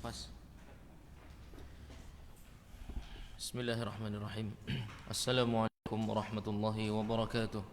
Pas. Bismillahirrahmanirrahim. Assalamualaikum warahmatullahi wabarakatuh.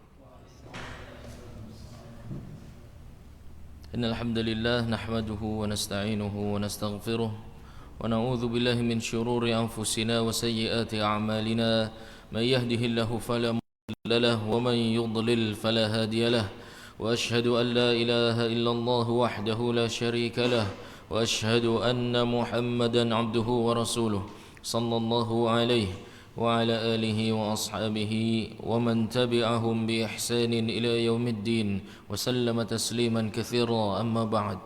Innal hamdalillah nahmaduhu wa nasta'inuhu wa nastaghfiruh wa na'udzu billahi min shururi anfusina wa sayyiati a'malina. May yahdihillahu fala mudilla lahu wa man yudlil fala hadiya lahu. Wa asyhadu an la ilaha illallah wahdahu la syarika lahu wa asyhadu anna Muhammadan 'abduhu wa rasuluh sallallahu alaihi wa ala alihi wa ashabihi wa man tabi'ahum bi ihsanin ila yaumiddin wa sallama tasliman katsira, amma ba'd.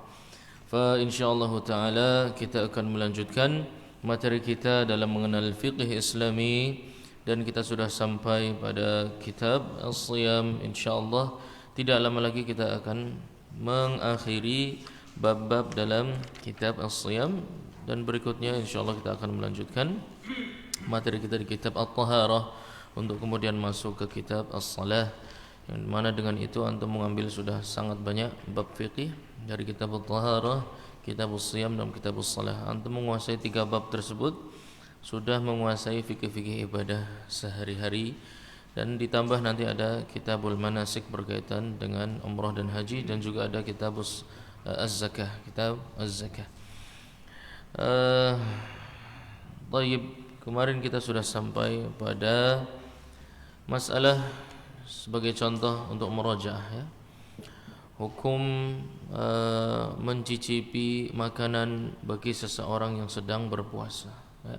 Fa insyaallah taala kita akan melanjutkan materi kita dalam mengenal fiqh Islami, dan kita sudah sampai pada kitab As-Shiyam. Insyaallah tidak lama lagi kita akan mengakhiri bab-bab dalam kitab As-Shiyam, dan berikutnya insyaallah kita akan melanjutkan materi kita di kitab At-Taharah untuk kemudian masuk ke kitab As-Salah, yang mana dengan itu antum mengambil sudah sangat banyak bab fiqih dari kitab At-Taharah, kitab As-Shiyam dan kitab As-Salah. Antum menguasai 3 bab tersebut, sudah menguasai fikih-fikih ibadah sehari-hari, dan ditambah nanti ada kitabul manasik berkaitan dengan umrah dan haji, dan juga ada kitab Az-Zakah, kitab Az-Zakah. Baik, kemarin kita sudah sampai pada masalah sebagai contoh untuk murajaah, ya. Hukum mencicipi makanan bagi seseorang yang sedang berpuasa, ya.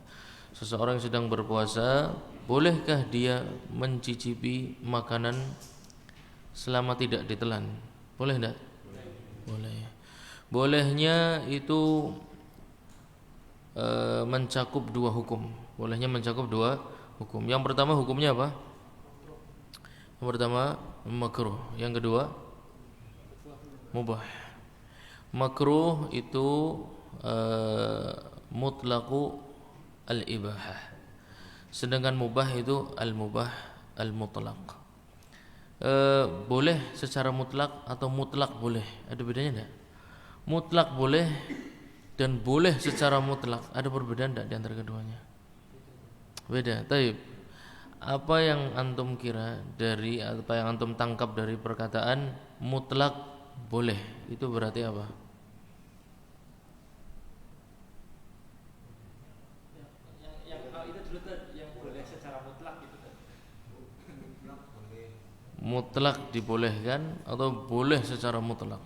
Seseorang yang sedang berpuasa, bolehkah dia mencicipi makanan selama tidak ditelan? Boleh tidak? Boleh. Bolehnya itu mencakup 2 hukum. Bolehnya mencakup 2 hukum. Yang pertama hukumnya apa? Yang pertama makruh. Yang kedua mubah. Makruh itu mutlaqu al-ibahah. Sedangkan mubah itu al-mubah al-mutlaq. Boleh secara mutlak atau mutlak boleh. Ada bedanya enggak? Mutlak boleh dan boleh secara mutlak. Ada perbedaan enggak di antara keduanya? Beda. Taib. Apa yang antum kira dari apa yang antum tangkap dari perkataan mutlak boleh? Itu berarti apa? Yang itu dulu tuh, yang boleh secara mutlak gitu kan. Mutlak dibolehkan atau boleh secara mutlak?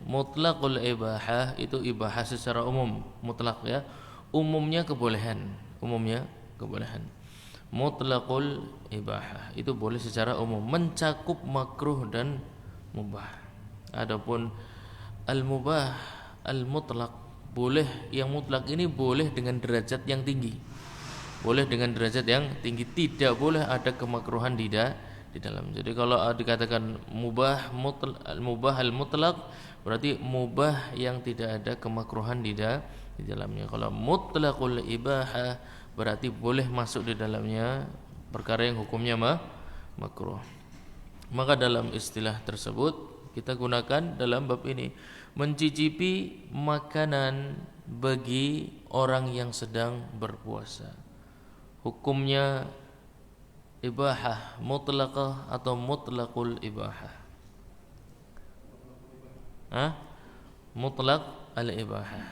Mutlaqul ibahah itu ibahah secara umum, mutlak, ya. Umumnya kebolehan, umumnya kebolehan. Mutlaqul ibahah itu boleh secara umum, mencakup makruh dan mubah. Adapun al-mubah al-mutlaq, boleh yang mutlak ini boleh dengan derajat yang tinggi. Boleh dengan derajat yang tinggi, tidak boleh ada kemakruhan di dalam. Jadi kalau dikatakan mubah mubah al-mutlaq, berarti mubah yang tidak ada kemakruhan di dalamnya. Kalau mutlaqul ibahah, berarti boleh masuk di dalamnya perkara yang hukumnya makruh. Maka dalam istilah tersebut kita gunakan dalam bab ini, mencicipi makanan bagi orang yang sedang berpuasa. Hukumnya ibahah mutlaqah atau mutlaqul ibahah? Mutlaq al-ibahah.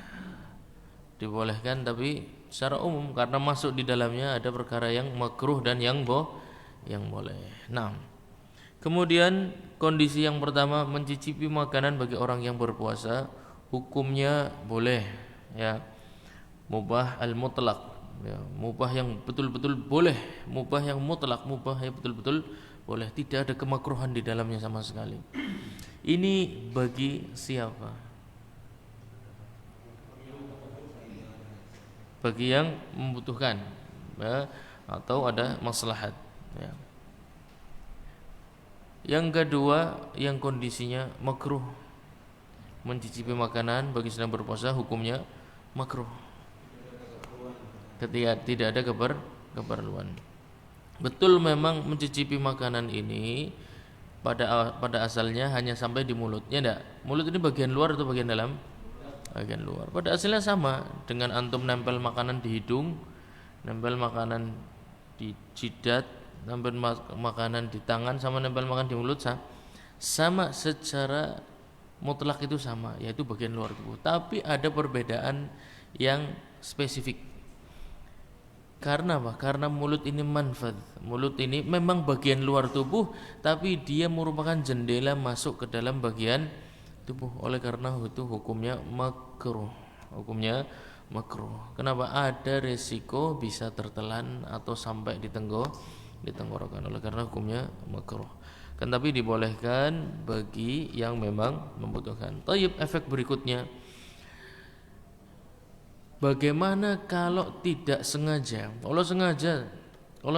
Dibolehkan tapi secara umum, karena masuk di dalamnya ada perkara yang makruh dan yang boleh. Nah, kemudian kondisi yang pertama, mencicipi makanan bagi orang yang berpuasa, hukumnya boleh, ya. Mubah al-mutlaq, ya, mubah yang betul-betul boleh, mubah yang mutlak, mubah yang betul-betul boleh, tidak ada kemakruhan di dalamnya sama sekali. Ini bagi siapa? Bagi yang membutuhkan, ya, atau ada maslahat, ya. Yang kedua, yang kondisinya makruh, mencicipi makanan bagi sedang berpuasa, hukumnya makruh ketika tidak ada keperluan. Betul memang mencicipi makanan ini pada asalnya hanya sampai di mulut. Ya enggak? Mulut ini bagian luar atau bagian dalam? Bagian luar. Pada asalnya sama dengan antum nempel makanan di hidung, nempel makanan di jidat, nempel makanan di tangan sama nempel makan di mulut sama secara mutlak itu sama, yaitu bagian luar tubuh. Tapi ada perbedaan yang spesifik. Karena apa? Karena mulut ini manfad. Mulut ini memang bagian luar tubuh, tapi dia merupakan jendela masuk ke dalam bagian tubuh. Oleh karena itu hukumnya makruh. Hukumnya makruh. Kenapa? Ada resiko bisa tertelan atau sampai di tenggorokan. Oleh karena hukumnya makruh. Kan tapi dibolehkan bagi yang memang membutuhkan. Tayyib, efek berikutnya, bagaimana kalau tidak sengaja? Kalau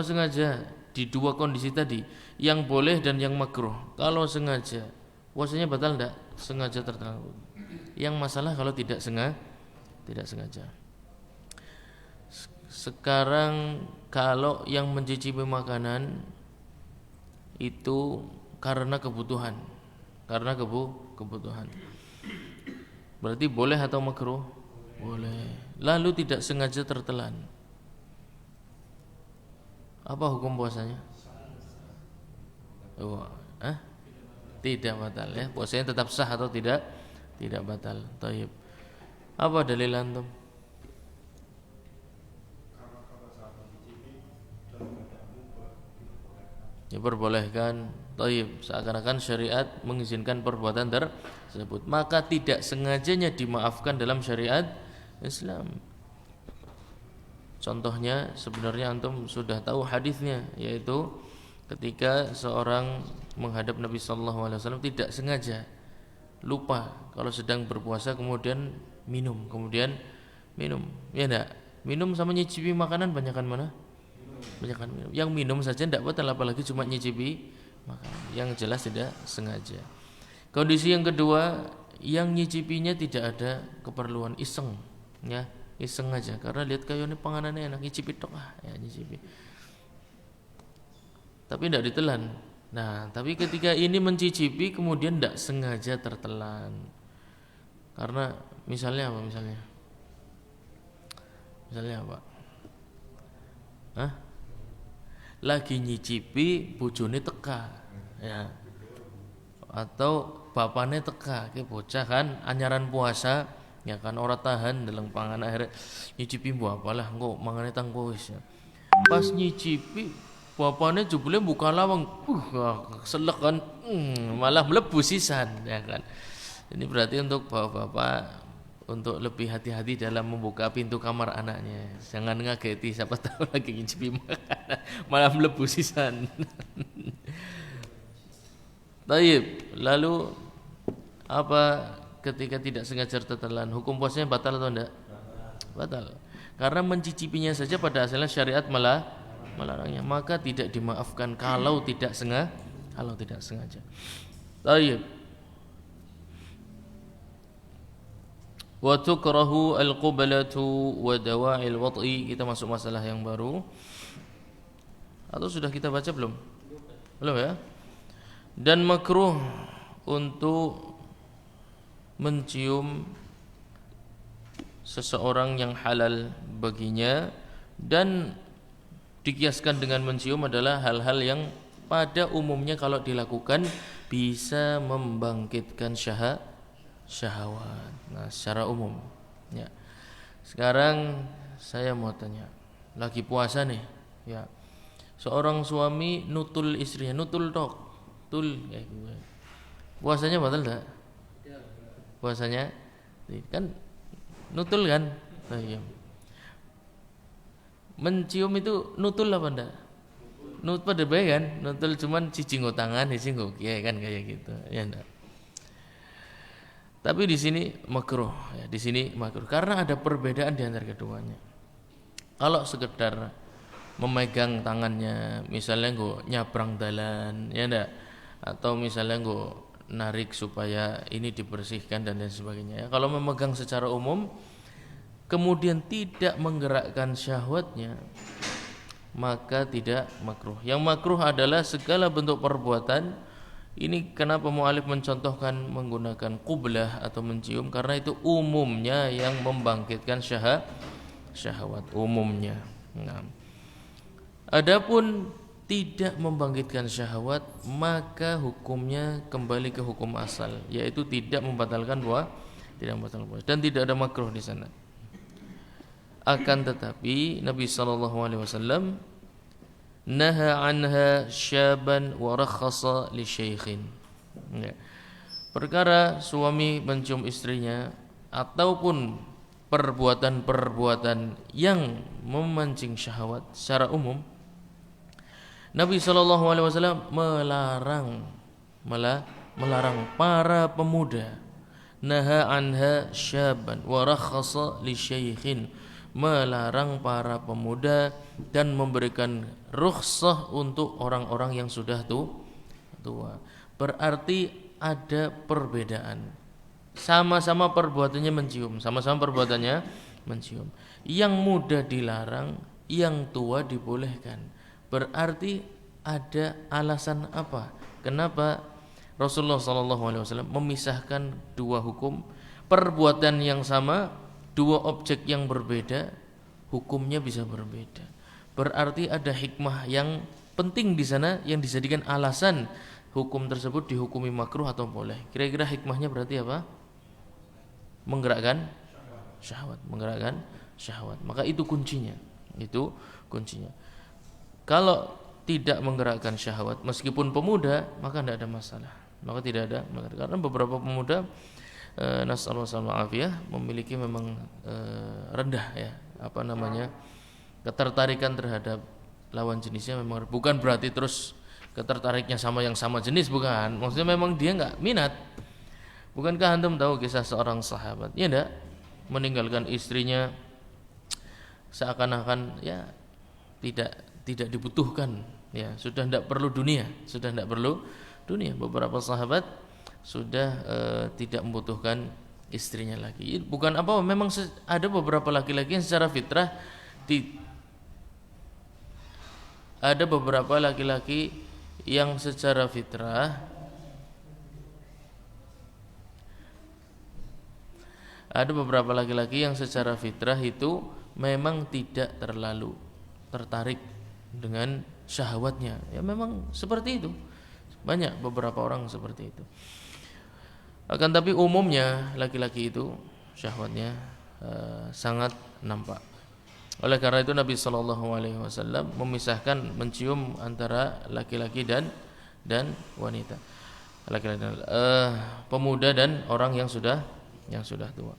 sengaja di dua kondisi tadi, yang boleh dan yang makruh. Kalau sengaja, puasanya batal enggak? Sengaja tertelan. Yang masalah kalau tidak sengaja. Sekarang kalau yang mencicipi makanan itu karena kebutuhan. Berarti boleh atau makruh? Boleh. Lalu tidak sengaja tertelan, apa hukum puasanya? Tidak batal ya. Puasanya tetap sah atau tidak? Tidak batal. Tayyib. Apa dalil antum? Diperbolehkan. Tayyib. Seakan-akan syariat mengizinkan perbuatan tersebut, maka tidak sengajanya dimaafkan dalam syariat Islam. Contohnya sebenarnya antum sudah tahu hadisnya, yaitu ketika seorang menghadap Nabi sallallahu alaihi wasallam tidak sengaja, lupa kalau sedang berpuasa, kemudian minum. Ya enggak? Minum sama nyicipi makanan banyakan mana? Banyakan minum. Yang minum saja enggak batal, apalagi cuma nyicipi makanan. Yang jelas tidak sengaja. Kondisi yang kedua, yang nyicipinya tidak ada keperluan, iseng, ya, iseng aja karena lihat kayak ini panganannya enak, nyicipi tok ya nyicipi. Tapi tidak ditelan. Nah, tapi ketika ini mencicipi kemudian tidak sengaja tertelan. Karena misalnya apa? Misalnya apa? Lagi nyicipi bojone teka, ya. Atau bapaknya teka, ke bocah kan anyaran puasa, ya kan ora tahan dalam pangan, akhirnya nyicipi mbok apalah engko mangane tangko wis. Pas nyicipi bapaknya jebule buka lawang, selek kan, malah mlebu sisan, ya kan. Ini berarti untuk bapak-bapak untuk lebih hati-hati dalam membuka pintu kamar anaknya. Jangan ngageti, siapa tahu lagi nyicipi makanan malah mlebu sisan. Tayyib. Lalu apa ketika tidak sengaja tertelan, hukum puasanya batal atau enggak? Batal. Karena mencicipinya saja pada asalnya syariat melarangnya, maka tidak dimaafkan kalau tidak sengaja. Tayyib. Wa tukrahu al-qublatu wa dawa'il wat'i. Kita masuk masalah yang baru. Atau sudah kita baca belum? Belum ya? Dan makruh untuk mencium seseorang yang halal baginya, dan dikiaskan dengan mencium adalah hal-hal yang pada umumnya kalau dilakukan bisa membangkitkan syahwat. Nah, secara umum ya. Sekarang saya mau tanya, lagi puasa nih ya, seorang suami nutul istrinya, nutul kayak gue, puasanya batal enggak? Puasanya kan nutul kan? Iya. Mencium itu nutul apa enggak? Nutul pada baik kan? Nutul cuman cicing tangan, cicing ya kan kayak gitu. Ya enggak. Tapi di sini makruh, ya, di sini makruh karena ada perbedaan di antara keduanya. Kalau sekedar memegang tangannya, misalnya gue nyabrang dalan, ya enggak, atau misalnya gue narik supaya ini dibersihkan dan lain sebagainya. Kalau memegang secara umum kemudian tidak menggerakkan syahwatnya, maka tidak makruh. Yang makruh adalah segala bentuk perbuatan. Ini kenapa mu'alif mencontohkan menggunakan qublah atau mencium, karena itu umumnya yang membangkitkan syahwat umumnya. Nah, adapun tidak membangkitkan syahwat, maka hukumnya kembali ke hukum asal, yaitu tidak membatalkan puasa dan tidak ada makruh di sana. Akan tetapi Nabi SAW naha anha syaban wa rakhasa li syaikhin. Ya. Perkara suami mencium istrinya ataupun perbuatan-perbuatan yang memancing syahwat secara umum, Nabi SAW melarang para pemuda. Naha anha syaban wa rakhasa li syaikhin, melarang para pemuda dan memberikan rukhsah untuk orang-orang yang sudah tua. Berarti ada perbedaan. Sama-sama perbuatannya mencium. Yang muda dilarang, yang tua dibolehkan. Berarti ada alasan apa? Kenapa Rasulullah SAW memisahkan dua hukum, perbuatan yang sama, dua objek yang berbeda, hukumnya bisa berbeda. Berarti ada hikmah yang penting di sana yang dijadikan alasan hukum tersebut dihukumi makruh atau boleh. Kira-kira hikmahnya berarti apa? Menggerakkan syahwat. Maka itu kuncinya. Kalau tidak menggerakkan syahwat meskipun pemuda, maka tidak ada masalah. Karena beberapa pemuda nasallallahu alaihi memiliki memang rendah ya, ketertarikan terhadap lawan jenisnya, memang bukan berarti terus ketertariknya sama yang sama jenis, bukan. Maksudnya memang dia enggak minat. Bukankah antum tahu kisah seorang sahabat? Ya enggak, meninggalkan istrinya seakan-akan ya tidak dibutuhkan, ya sudah tidak perlu dunia. Beberapa sahabat sudah tidak membutuhkan istrinya lagi. Bukan apa, memang ada beberapa laki-laki yang secara fitrah itu memang tidak terlalu tertarik dengan syahwatnya. Ya memang seperti itu. Banyak beberapa orang seperti itu. Akan tapi umumnya laki-laki itu syahwatnya sangat nampak. Oleh karena itu Nabi SAW memisahkan mencium antara laki-laki dan wanita, laki-laki, pemuda dan orang yang sudah tua.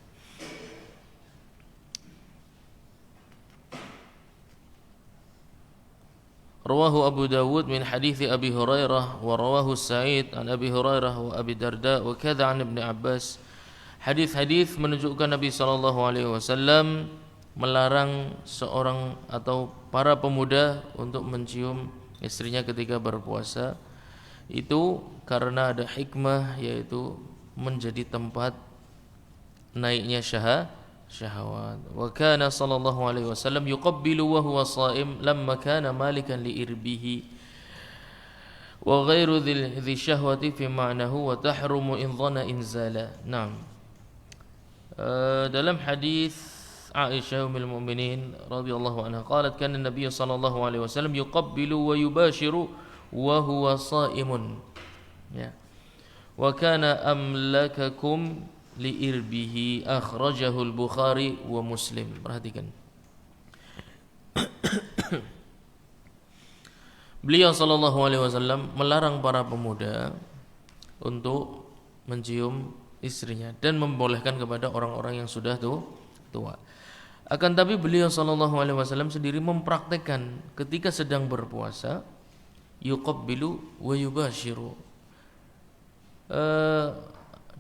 Rawahu Abu Dawud min hadithi Abi Hurairah wa rawahu Sa'id an Abi Hurairah wa Abi Darda wa kadza an Ibnu Abbas. Hadis-hadis menunjukkan Nabi SAW melarang seorang atau para pemuda untuk mencium istrinya ketika berpuasa. Itu karena ada hikmah, yaitu menjadi tempat naiknya syahwat. Wa kana sallallahu alaihi wasallam yuqabbilu wa huwa sha'im lamma kana malikan li irbihi wa ghairu dhi syahwati fi ma'nahu wa tahrumu in dhana inzala. Naam. Dalam hadis Aisyah ummul mukminin radhiyallahu anha qalat kana an-nabiy sallallahu alaihi wasallam yuqabbilu wa yubashiru wa huwa sha'imun. Ya. Wa kana amlakakum liirbihi akhrajahu al-Bukhari wa Muslim. Perhatikan. Beliau sallallahu alaihi wasallam melarang para pemuda untuk mencium istrinya dan membolehkan kepada orang-orang yang sudah tua. Akan tapi beliau sallallahu alaihi wasallam sendiri mempraktekkan ketika sedang berpuasa, yuqabbilu wa yubashiru,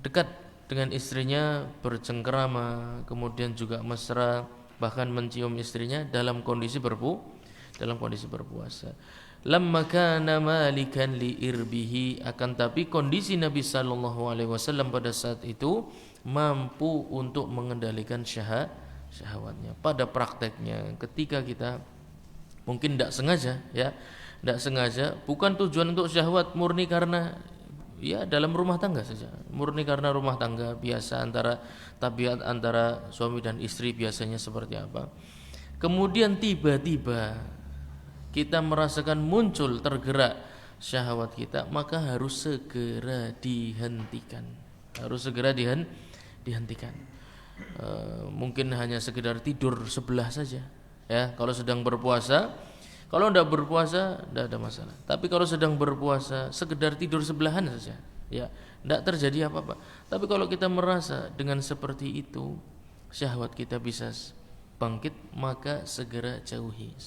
dekat dengan istrinya, bercengkerama, kemudian juga mesra, bahkan mencium istrinya dalam kondisi berpuasa. Lamma kana malikan li irbihi, akan tapi kondisi Nabi sallallahu alaihi wasallam pada saat itu mampu untuk mengendalikan syahwatnya. Pada prakteknya ketika kita Mungkin tidak sengaja, ya, tidak sengaja, bukan tujuan untuk syahwat, murni karena ya dalam rumah tangga saja, murni karena rumah tangga biasa antara tabiat antara suami dan istri biasanya seperti apa. Kemudian tiba-tiba kita merasakan muncul tergerak syahwat kita, maka harus segera dihentikan, harus segera dihentikan. Mungkin hanya sekedar tidur sebelah saja, ya, kalau sedang berpuasa. Kalau tidak berpuasa tidak ada masalah. Tapi kalau sedang berpuasa sekedar tidur sebelahan saja, ya, tidak terjadi apa-apa. Tapi kalau kita merasa dengan seperti itu syahwat kita bisa bangkit, maka segera jauhi,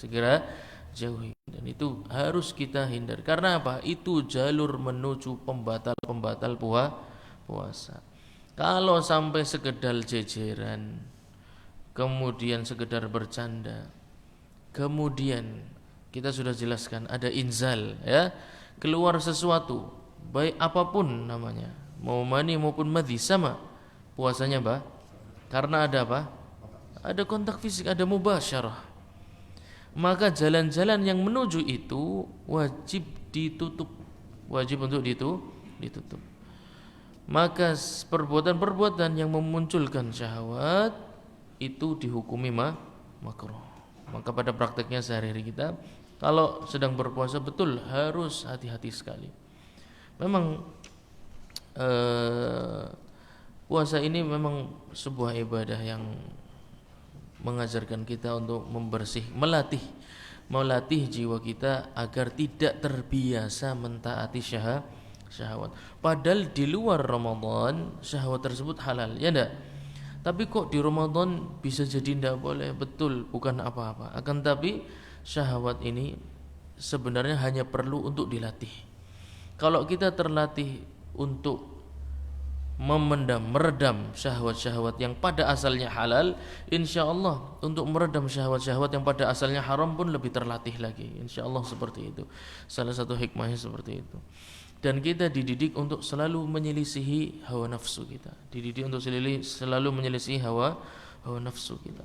dan itu harus kita hindari. Karena apa? Itu jalur menuju pembatal puasa. Kalau sampai sekedar jejeran, kemudian sekedar bercanda, kemudian kita sudah jelaskan ada inzal, ya, keluar sesuatu baik apapun namanya, mau mani maupun madhi, sama puasanya, bah, karena ada apa? Ada kontak fisik, ada mubasyarah. Maka jalan-jalan yang menuju itu wajib ditutup, wajib untuk ditutup. Maka perbuatan-perbuatan yang memunculkan syahwat itu dihukumi makruh. Maka pada prakteknya sehari-hari kita kalau sedang berpuasa betul harus hati-hati sekali. Memang puasa ini memang sebuah ibadah yang mengajarkan kita untuk melatih jiwa kita agar tidak terbiasa mentaati syahwat. Padahal di luar Ramadan syahwat tersebut halal, ya enggak? Tapi kok di Ramadan bisa jadi tidak boleh? Betul, bukan apa-apa. Akan tapi syahwat ini sebenarnya hanya perlu untuk dilatih. Kalau kita terlatih untuk meredam syahwat-syahwat yang pada asalnya halal, insya Allah untuk meredam syahwat-syahwat yang pada asalnya haram pun lebih terlatih lagi. Insya Allah seperti itu. Salah satu hikmahnya seperti itu. Dan kita dididik untuk selalu menyelisihi hawa nafsu kita, dididik untuk selalu menyelisihi hawa nafsu kita.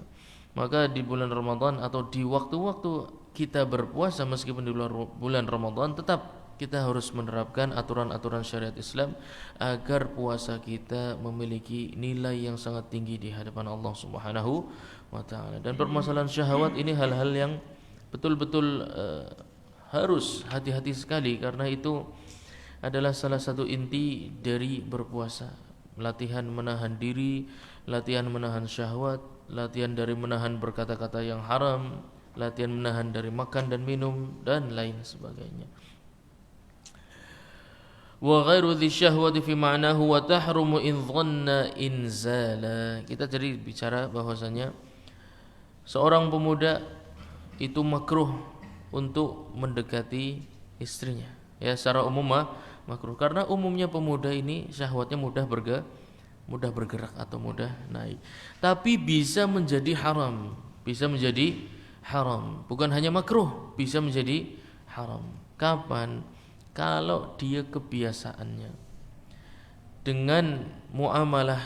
Maka di bulan Ramadan atau di waktu-waktu kita berpuasa, meskipun di bulan Ramadan, tetap kita harus menerapkan aturan-aturan syariat Islam agar puasa kita memiliki nilai yang sangat tinggi di hadapan Allah Subhanahu wa taala. Dan permasalahan syahwat ini hal-hal yang betul-betul harus hati-hati sekali, karena itu adalah salah satu inti dari berpuasa. Latihan menahan diri, latihan menahan syahwat, latihan dari menahan berkata-kata yang haram, latihan menahan dari makan dan minum dan lain sebagainya. Wa ghairu dhi syahwati fi ma'nahu wa tahrumu in dhanna inzala. Kita jadi bicara bahwasanya seorang pemuda itu makruh untuk mendekati istrinya. Ya, secara umum makruh, karena umumnya pemuda ini syahwatnya mudah bergerak atau mudah naik. Tapi bisa menjadi haram, bukan hanya makruh, bisa menjadi haram. Kapan? Kalau dia kebiasaannya dengan muamalah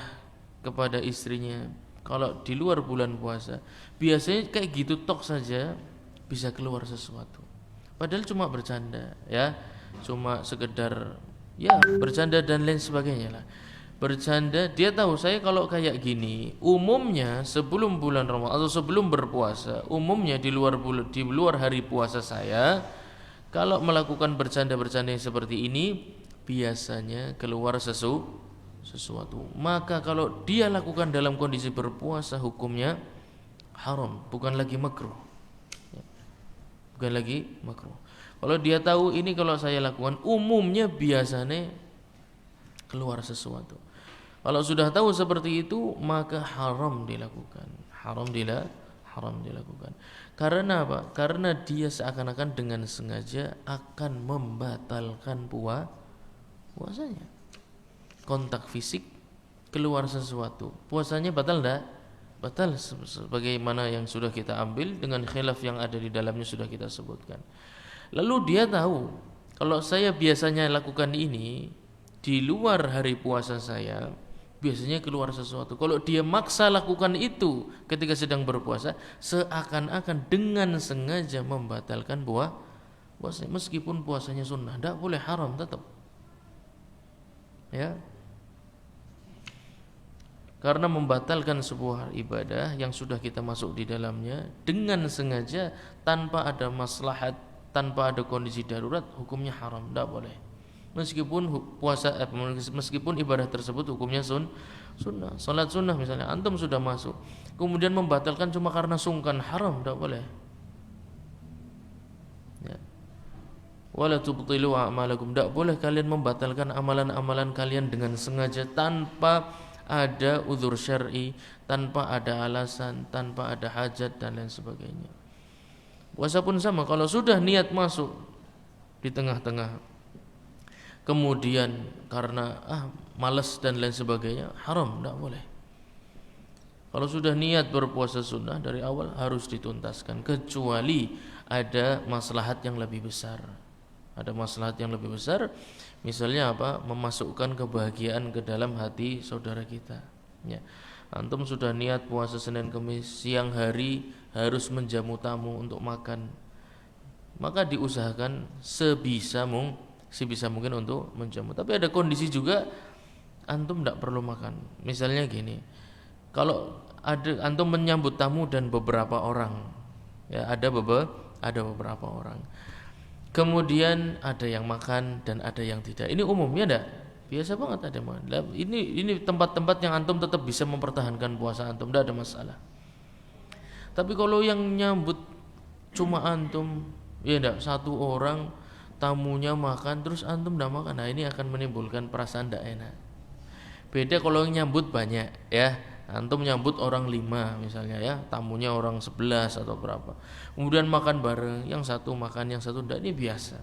kepada istrinya, kalau di luar bulan puasa biasanya kayak gitu tok saja bisa keluar sesuatu, padahal cuma bercanda, ya, cuma sekedar ya bercanda dan lain sebagainya lah. Bercanda, dia tahu saya kalau kayak gini umumnya sebelum bulan Ramadan atau sebelum berpuasa, umumnya di luar hari puasa saya kalau melakukan bercanda-bercanda yang seperti ini biasanya keluar sesuatu. Maka kalau dia lakukan dalam kondisi berpuasa hukumnya haram, bukan lagi makruh. Kalau dia tahu ini kalau saya lakukan umumnya biasanya keluar sesuatu. Kalau sudah tahu seperti itu maka haram dilakukan. Karena apa? Karena dia seakan-akan dengan sengaja akan membatalkan puasanya. Kontak fisik, keluar sesuatu, puasanya batal enggak? Batal, sebagaimana yang sudah kita ambil dengan khilaf yang ada di dalamnya sudah kita sebutkan. Lalu dia tahu kalau saya biasanya lakukan ini di luar hari puasa saya, biasanya keluar sesuatu. Kalau dia maksa lakukan itu ketika sedang berpuasa, seakan-akan dengan sengaja membatalkan puasa, meskipun puasanya sunnah. Tidak boleh, haram tetap. Ya, karena membatalkan sebuah ibadah yang sudah kita masuk di dalamnya dengan sengaja tanpa ada maslahat, tanpa ada kondisi darurat, hukumnya haram, tidak boleh. Meskipun meskipun ibadah tersebut hukumnya sunnah, salat sunnah misalnya, antum sudah masuk, kemudian membatalkan cuma karena sungkan, haram, tidak boleh. Ya. Wala tubtilu a'malakum, tidak boleh kalian membatalkan amalan-amalan kalian dengan sengaja tanpa ada uzur syar'i, tanpa ada alasan, tanpa ada hajat dan lain sebagainya. Puasa pun sama, kalau sudah niat masuk di tengah-tengah kemudian karena malas dan lain sebagainya, haram, tidak boleh. Kalau sudah niat berpuasa sunnah dari awal harus dituntaskan, kecuali ada maslahat yang lebih besar. Ada maslahat yang lebih besar, misalnya apa? Memasukkan kebahagiaan ke dalam hati saudara kita. Ya. Antum sudah niat puasa Senin Kamis, siang hari harus menjamu tamu untuk makan, maka diusahakan sebisa mungkin untuk menjamu. Tapi ada kondisi juga antum tidak perlu makan. Misalnya gini, kalau ada antum menyambut tamu dan beberapa orang, ya ada beberapa orang, kemudian ada yang makan dan ada yang tidak. Ini umumnya enggak? Biasa banget ada makan. Ini tempat-tempat yang antum tetap bisa mempertahankan puasa antum, tidak ada masalah. Tapi kalau yang nyambut cuma antum, ya enggak, satu orang tamunya makan terus antum tidak makan, nah ini akan menimbulkan perasaan tidak enak. Beda kalau yang nyambut banyak, ya, antum nyambut orang 5 misalnya, ya, tamunya orang 11 atau berapa, kemudian makan bareng, yang satu makan yang satu tidak, ini biasa,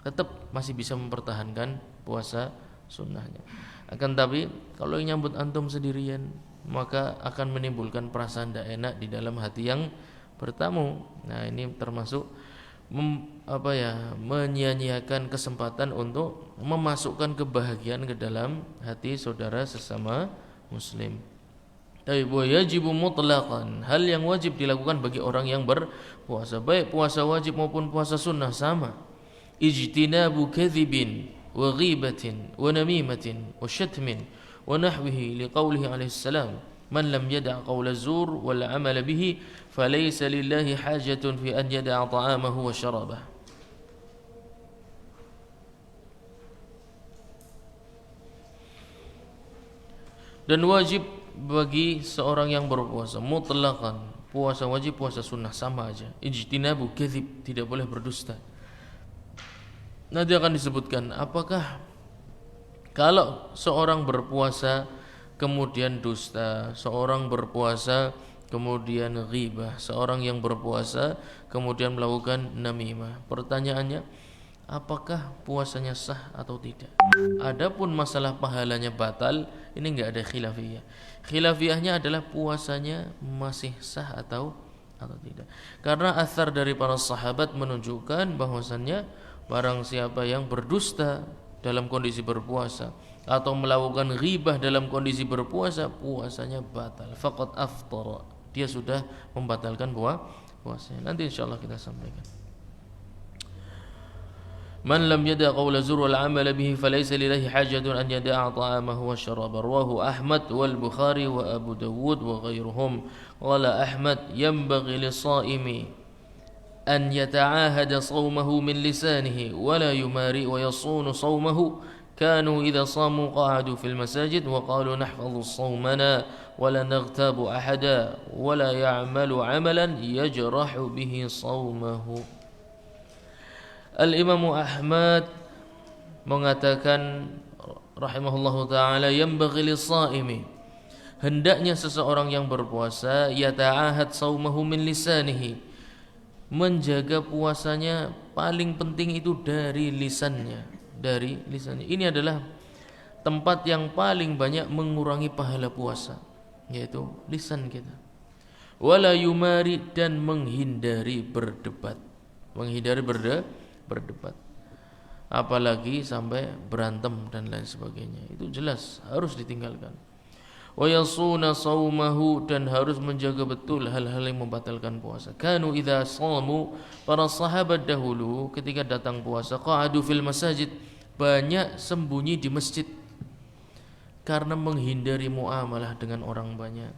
tetap masih bisa mempertahankan puasa sunnahnya. Akan tapi kalau yang nyambut antum sendirian, maka akan menimbulkan perasaan tidak enak di dalam hati yang bertamu. Nah ini termasuk menyia-nyiakan kesempatan untuk memasukkan kebahagiaan ke dalam hati saudara sesama muslim. Tapi wajibu mutlaqan, hal yang wajib dilakukan bagi orang yang berpuasa, baik puasa wajib maupun puasa sunnah sama. Ijtinabu kadhibin wa ghibatin wa namimatin wa syatmin wa nahwihi liqaulihi alaihi salam, man lam yada' qawla zur wal 'amal bihi falaysa lillahi hajatun fi an yada'a ta'amahu wa syarabah. Dan wajib bagi seorang yang berpuasa mutlaqan, puasa wajib puasa sunnah sama aja. Ijtinabu kadzib, tidak boleh berdusta. Nanti akan disebutkan apakah kalau seorang berpuasa kemudian dusta, seorang berpuasa kemudian ghibah, seorang yang berpuasa kemudian melakukan namimah. Pertanyaannya, apakah puasanya sah atau tidak? Adapun masalah pahalanya batal, ini enggak ada khilafiyah. Khilafiyahnya adalah puasanya masih sah atau tidak. Karena athar dari para sahabat menunjukkan bahwasannya barang siapa yang berdusta dalam kondisi berpuasa atau melakukan ghibah dalam kondisi berpuasa, puasanya batal. Faqad aftara, dia sudah membatalkan puasanya. Nanti insyaallah kita sampaikan. Man lam yada' qawla zur wal 'amal bihi falaysa lillahi hajatun an yada'a ta'amahu wa syarabahu. Rawahu Ahmad wal Bukhari wa Abu Dawud wa ghairuhum. Qala Ahmad, yanbaghi lis-sha'imi an yata'ahada shawmahu min lisanihi wa la yumari wa yasunu shawmahu. Kanu idza samu qa'adu fil masajid wa qalu nahfazu shawmana wa la naghtabu ahada wa la ya'malu 'amalan yajrahu bihi shawmahu. Al-Imam Ahmad mengatakan rahimahullahu ta'ala, yanbaghi lis-sha'imi, hendaknya seseorang yang berpuasa yata'ahad shawmahu min lisanihi, menjaga puasanya paling penting itu dari lisannya, Ini adalah tempat yang paling banyak mengurangi pahala puasa, yaitu lisan kita. Wala yumari, dan menghindari berdebat. Apalagi sampai berantem dan lain sebagainya, itu jelas harus ditinggalkan. wa yasuna saumahu, dan harus menjaga betul hal-hal yang membatalkan puasa. Kanu idza shamu, para sahabat dahulu ketika datang puasa, qa'adu fil masajid, banyak sembunyi di masjid karena menghindari muamalah dengan orang banyak.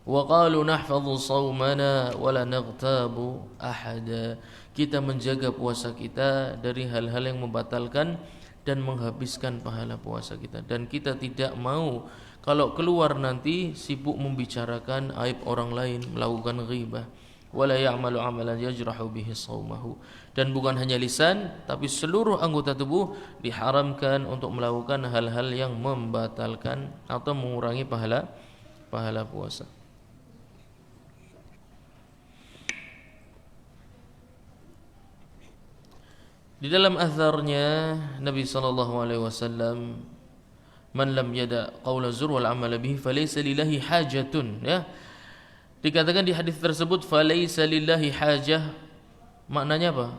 Wa qalu nahfadhu shaumana wa la naghtabu ahada, kita menjaga puasa kita dari hal-hal yang membatalkan dan menghabiskan pahala puasa kita, dan kita tidak mau kalau keluar nanti sibuk membicarakan aib orang lain, melakukan ghibah. Wala ya'malu amalan yajrahu bihi shaumahu, dan bukan hanya lisan tapi seluruh anggota tubuh diharamkan untuk melakukan hal-hal yang membatalkan atau mengurangi pahala puasa. Di dalam atharnya Nabi SAW, man lam yada qawla zur wal amala bihi falaysa lillahi hajatun, ya. Dikatakan di hadis tersebut falaysa lillahi hajah, maknanya apa?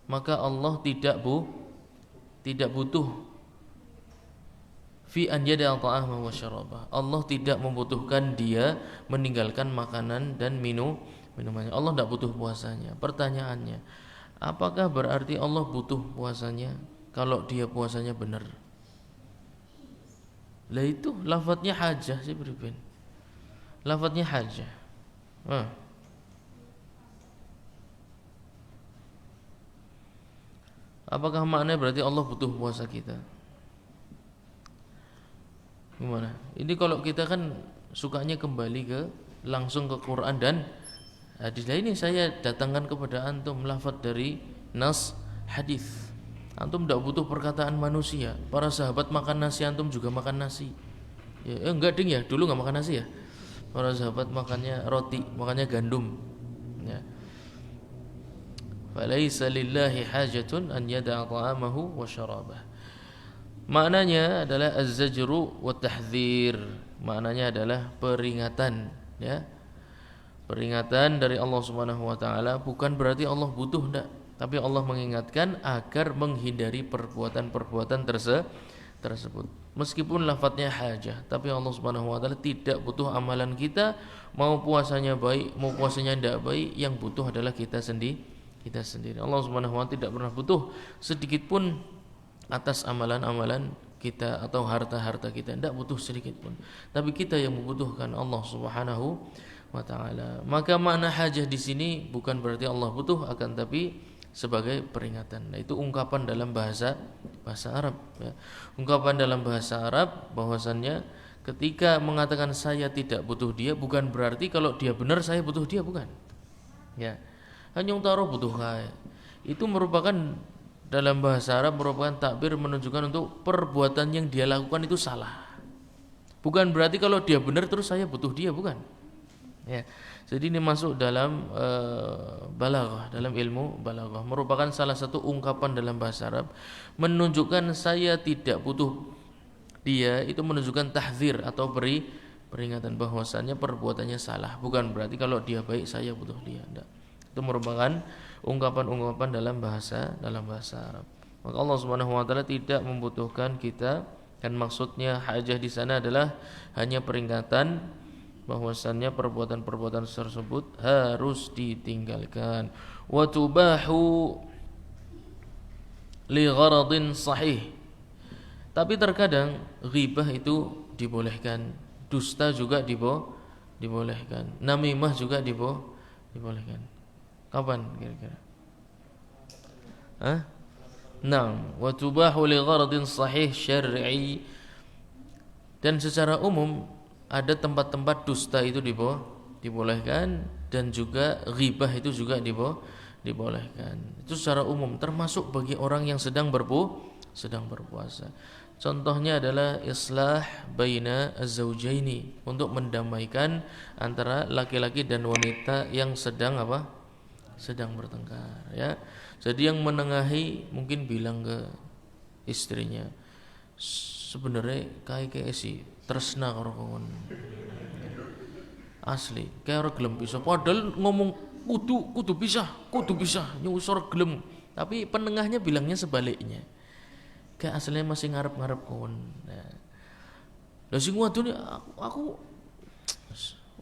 Maka Allah tidak butuh fi an yada ta'ama wa syarabah, Allah tidak membutuhkan dia meninggalkan makanan dan minumannya. Allah tidak butuh puasanya. Pertanyaannya, apakah berarti Allah butuh puasanya kalau dia puasanya benar? Lah itu lafadznya hajah sih berbeda. Lafadznya hajah. Apakah maknanya berarti Allah butuh puasa kita? Gimana? Ini kalau kita kan sukanya kembali ke langsung ke Quran dan hadis. Ini saya datangkan kepada antum lafadz dari nas hadis. Antum tidak butuh perkataan manusia. Para sahabat makan nasi, antum juga makan nasi. Ya, enggak ding ya, dulu enggak makan nasi ya. Para sahabat makannya roti, makannya gandum. Ya. Falaisa lillahi hajatun an yada'a ta'amahu wa syarabah. Maknanya adalah az-zajru wa tahdzir. Maknanya adalah peringatan, ya. Peringatan dari Allah Subhanahu wa taala, bukan berarti Allah butuh, enggak, tapi Allah mengingatkan agar menghindari perbuatan-perbuatan tersebut. Meskipun lafadznya hajah, tapi Allah Subhanahu wa taala tidak butuh amalan kita, mau puasanya baik, mau puasanya tidak baik, yang butuh adalah kita sendiri. Allah Subhanahu wa taala tidak pernah butuh sedikit pun atas amalan-amalan kita atau harta-harta kita, tidak butuh sedikit pun. Tapi kita yang membutuhkan Allah Subhanahu wa taala. Maka makna hajah di sini bukan berarti Allah butuh, akan tapi sebagai peringatan. Nah, itu ungkapan dalam bahasa Arab, ya. Ungkapan dalam bahasa Arab bahwasannya ketika mengatakan saya tidak butuh dia, bukan berarti kalau dia benar saya butuh dia, bukan. Ya. Hanya taruh butuh kaya. Itu merupakan dalam bahasa Arab merupakan takbir menunjukkan untuk perbuatan yang dia lakukan itu salah. Bukan berarti kalau dia benar terus saya butuh dia, bukan. Ya. Jadi ini masuk dalam balaghah, dalam ilmu balaghah, merupakan salah satu ungkapan dalam bahasa Arab menunjukkan saya tidak butuh dia, itu menunjukkan tahdzir atau peringatan bahwasannya perbuatannya salah. Bukan berarti kalau dia baik saya butuh dia, enggak. Itu merupakan ungkapan-ungkapan dalam bahasa Arab. Maka Allah Subhanahu wa taala tidak membutuhkan kita, dan maksudnya hajah di sana adalah hanya peringatan bahwasannya perbuatan-perbuatan tersebut harus ditinggalkan. Wa tubahu li gharadin sahih. Tapi terkadang ghibah itu dibolehkan, dusta juga dibolehkan, namimah juga dibolehkan. Kapan kira-kira? Naam, wa tubahu li gharadin sahih syar'i. Dan secara umum ada tempat-tempat dusta itu dibolehkan, dan juga ghibah itu juga dibolehkan. Itu secara umum, termasuk bagi orang yang sedang berpuasa. Contohnya adalah islah baina az-zawjaini, untuk mendamaikan antara laki-laki dan wanita yang sedang bertengkar, ya. Jadi yang menengahi mungkin bilang ke istrinya, sebenarnya kayak si tresna karo kon. Asli, kayak ora gelem pisah, padahal ngomong kudu pisah, nyusor gelem. Tapi penengahnya bilangnya sebaliknya. Kayak aslinya masih ngarep-ngarep kon. Nah, Lah sing wadon aku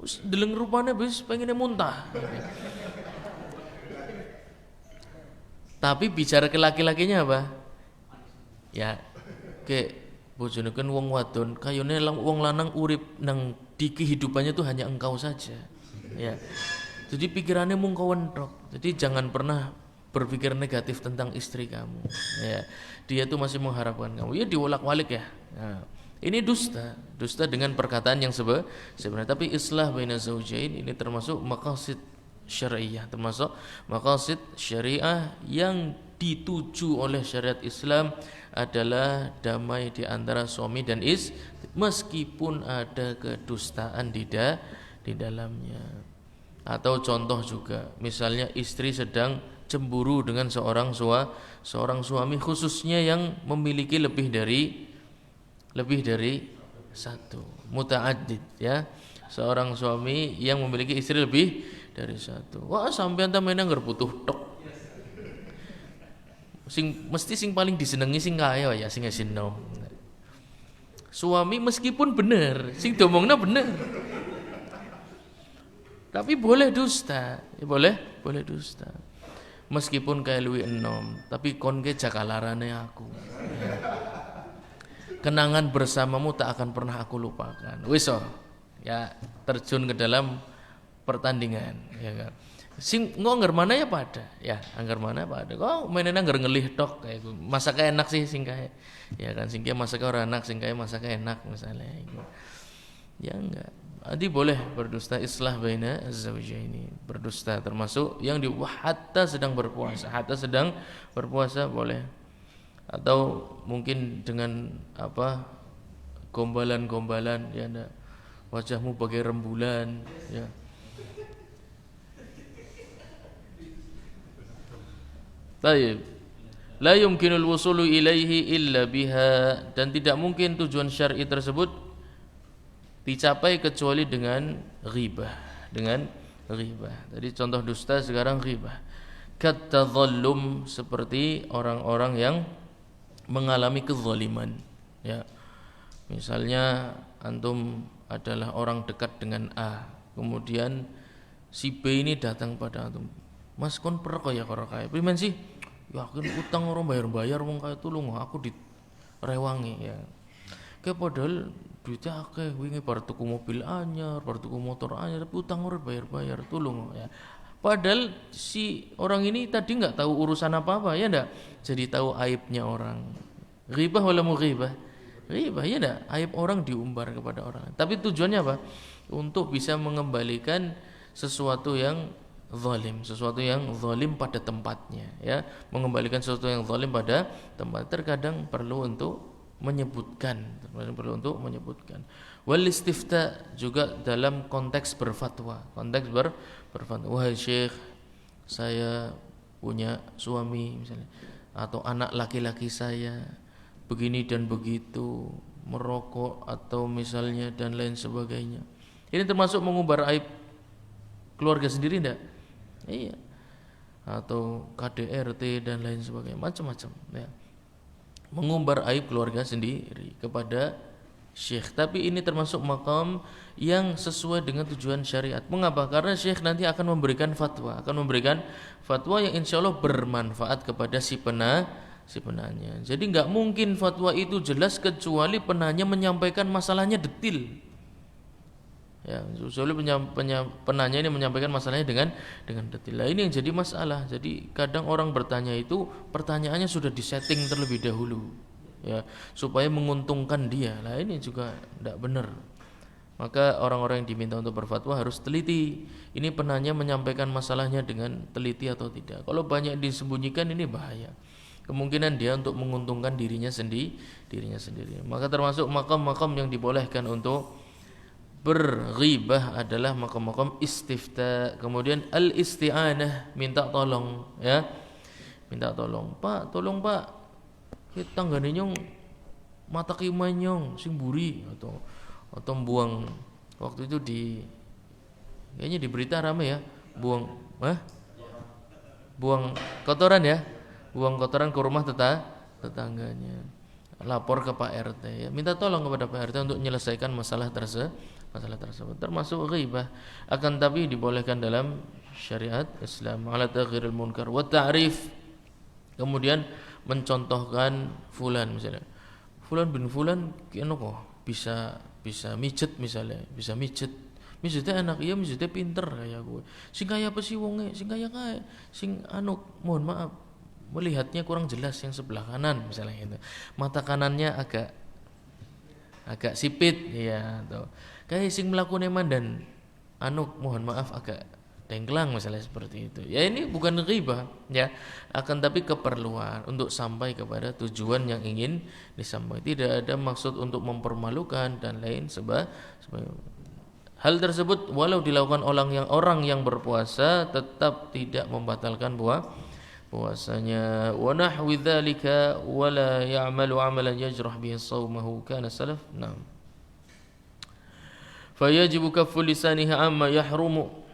wis ndeleng rupane wis pengine muntah. Tapi bicara ke laki-lakinya apa? Ya, ke bojone kan wong wadon, kayune wong lanang urip nang di kehidupannya tuh hanya engkau saja. Ya. Jadi pikirannya mung kowentok. Jadi jangan pernah berpikir negatif tentang istri kamu. Ya. Dia tuh masih mengharapkan kamu. Ya diwolak-walik ya. Nah, ini dusta dengan perkataan yang sebenarnya. Tapi islah baina zaujain ini termasuk maqasid syariah, termasuk maqasid syariah yang dituju oleh syariat Islam adalah damai di antara suami dan istri meskipun ada kedustaan di dalamnya. Atau contoh juga, misalnya istri sedang cemburu dengan seorang suami khususnya yang memiliki lebih dari satu, muta'addid ya. Seorang suami yang memiliki istri lebih dari satu. Wah, sampean ta menang butuh tok. Mesti sing paling disenengi sing kaya ya sing enom. Suami meskipun bener, sing domongna bener. Tapi boleh dusta, ya boleh dusta. Meskipun kayak luwi enom, tapi kon ke jakalarane aku. Ya. Kenangan bersamamu tak akan pernah aku lupakan. Wis ya terjun ke dalam pertandingan, ya kan. Sing ngangger mana ya pada, ya anggar mana pada. Kok mainin anggar ngelih tok kayak gue. Masaknya enak sih sing kayak, ya kan sing kayak masaknya orang enak, sing kayak masaknya enak misalnya. Gitu. Ya enggak. Jadi boleh berdusta, islah baina az-zawjaini. Berdusta termasuk yang hatta sedang berpuasa boleh. Atau mungkin dengan gombalan-gombalan ya enggak. Wajahmu bagai rembulan ya. Baik. La yumkinul wusulu ilaihi illa biha, dan tidak mungkin tujuan syar'i tersebut dicapai kecuali dengan ghibah. Tadi contoh dusta, sekarang ghibah. Katadzallum, seperti orang-orang yang mengalami kezaliman. Ya. Misalnya antum adalah orang dekat dengan A, kemudian si B ini datang pada antum. Mas kon perko ya karo kae. Primen sih? Yakin utang orang bayar-bayar wong kae tulung aku direwangi ya. Kayak padahal duitnya akeh wingi bar tuku mobil anyar, bar tuku motor anyar, tapi utang ora bayar-bayar tulung ya. Padahal si orang ini tadi enggak tahu urusan apa-apa ya enggak? Jadi tahu aibnya orang. Ghibah wala mughibah? Ghibah ya enggak? Aib orang diumbar kepada orang. Tapi tujuannya apa? Untuk bisa mengembalikan sesuatu yang zalim pada tempatnya ya, mengembalikan sesuatu yang zalim pada tempat. Terkadang perlu untuk menyebutkan. Wal istifta juga dalam konteks berfatwa. Wahai syekh, saya punya suami misalnya, atau anak laki-laki saya begini dan begitu, merokok atau misalnya dan lain sebagainya. Ini termasuk mengumbar aib keluarga sendiri enggak? Iya. Atau KDRT dan lain sebagainya, macam-macam ya. Mengumbar aib keluarga sendiri kepada syekh. Tapi ini termasuk makam yang sesuai dengan tujuan syariat. Mengapa? Karena syekh nanti akan memberikan fatwa yang insya Allah bermanfaat kepada si penanya. Jadi enggak mungkin fatwa itu jelas kecuali penanya menyampaikan masalahnya detil. Ya, soalnya penanya ini menyampaikan masalahnya dengan detil. Nah, ini yang jadi masalah. Jadi kadang orang bertanya itu pertanyaannya sudah disetting terlebih dahulu, ya, supaya menguntungkan dia. Nah, ini juga tidak benar. Maka orang-orang yang diminta untuk berfatwa harus teliti. Ini penanya menyampaikan masalahnya dengan teliti atau tidak. Kalau banyak disembunyikan ini bahaya. Kemungkinan dia untuk menguntungkan dirinya sendiri. Maka termasuk makam-makam yang dibolehkan untuk berghibah adalah makam-makam istifta. Kemudian al-isti'anah, minta tolong ya. Minta tolong. Pak, tolong Pak. Kita tanggane nyong mata kiman nyong sing buri atau buang. Waktu itu kayaknya di berita rame ya, buang kotoran ya. Buang kotoran ke rumah tetangganya. lapor ke Pak RT, ya, minta tolong kepada Pak RT untuk menyelesaikan masalah tersebut, termasuk ghibah, akan tapi dibolehkan dalam syariat Islam. Ala taghyiril munkar wa ta'rif, kemudian mencontohkan fulan, misalnya fulan bin fulan kene kok bisa mijet, misalnya bisa mijetnya enak, iya mijetnya pinter kayak gue, sing kaya apa sih wonge, sing kaya kae, sing mohon maaf melihatnya kurang jelas yang sebelah kanan misalnya gitu, mata kanannya agak sipit ya tuh, kayak sing melakukan mandan mohon maaf agak dengklang misalnya seperti itu. Ya ini bukan ghibah ya, akan tapi keperluan untuk sampai kepada tujuan yang ingin disampaikan. Tidak ada maksud untuk mempermalukan dan lain sebagainya. Hal tersebut walau dilakukan orang yang berpuasa tetap tidak membatalkan puasanya. Wa nahwi dzalika wala ya'malu 'amalan yajrah bihi shaumahu kana salaf. Naam. Fayajibu kaffu lisanihi amma yahrumu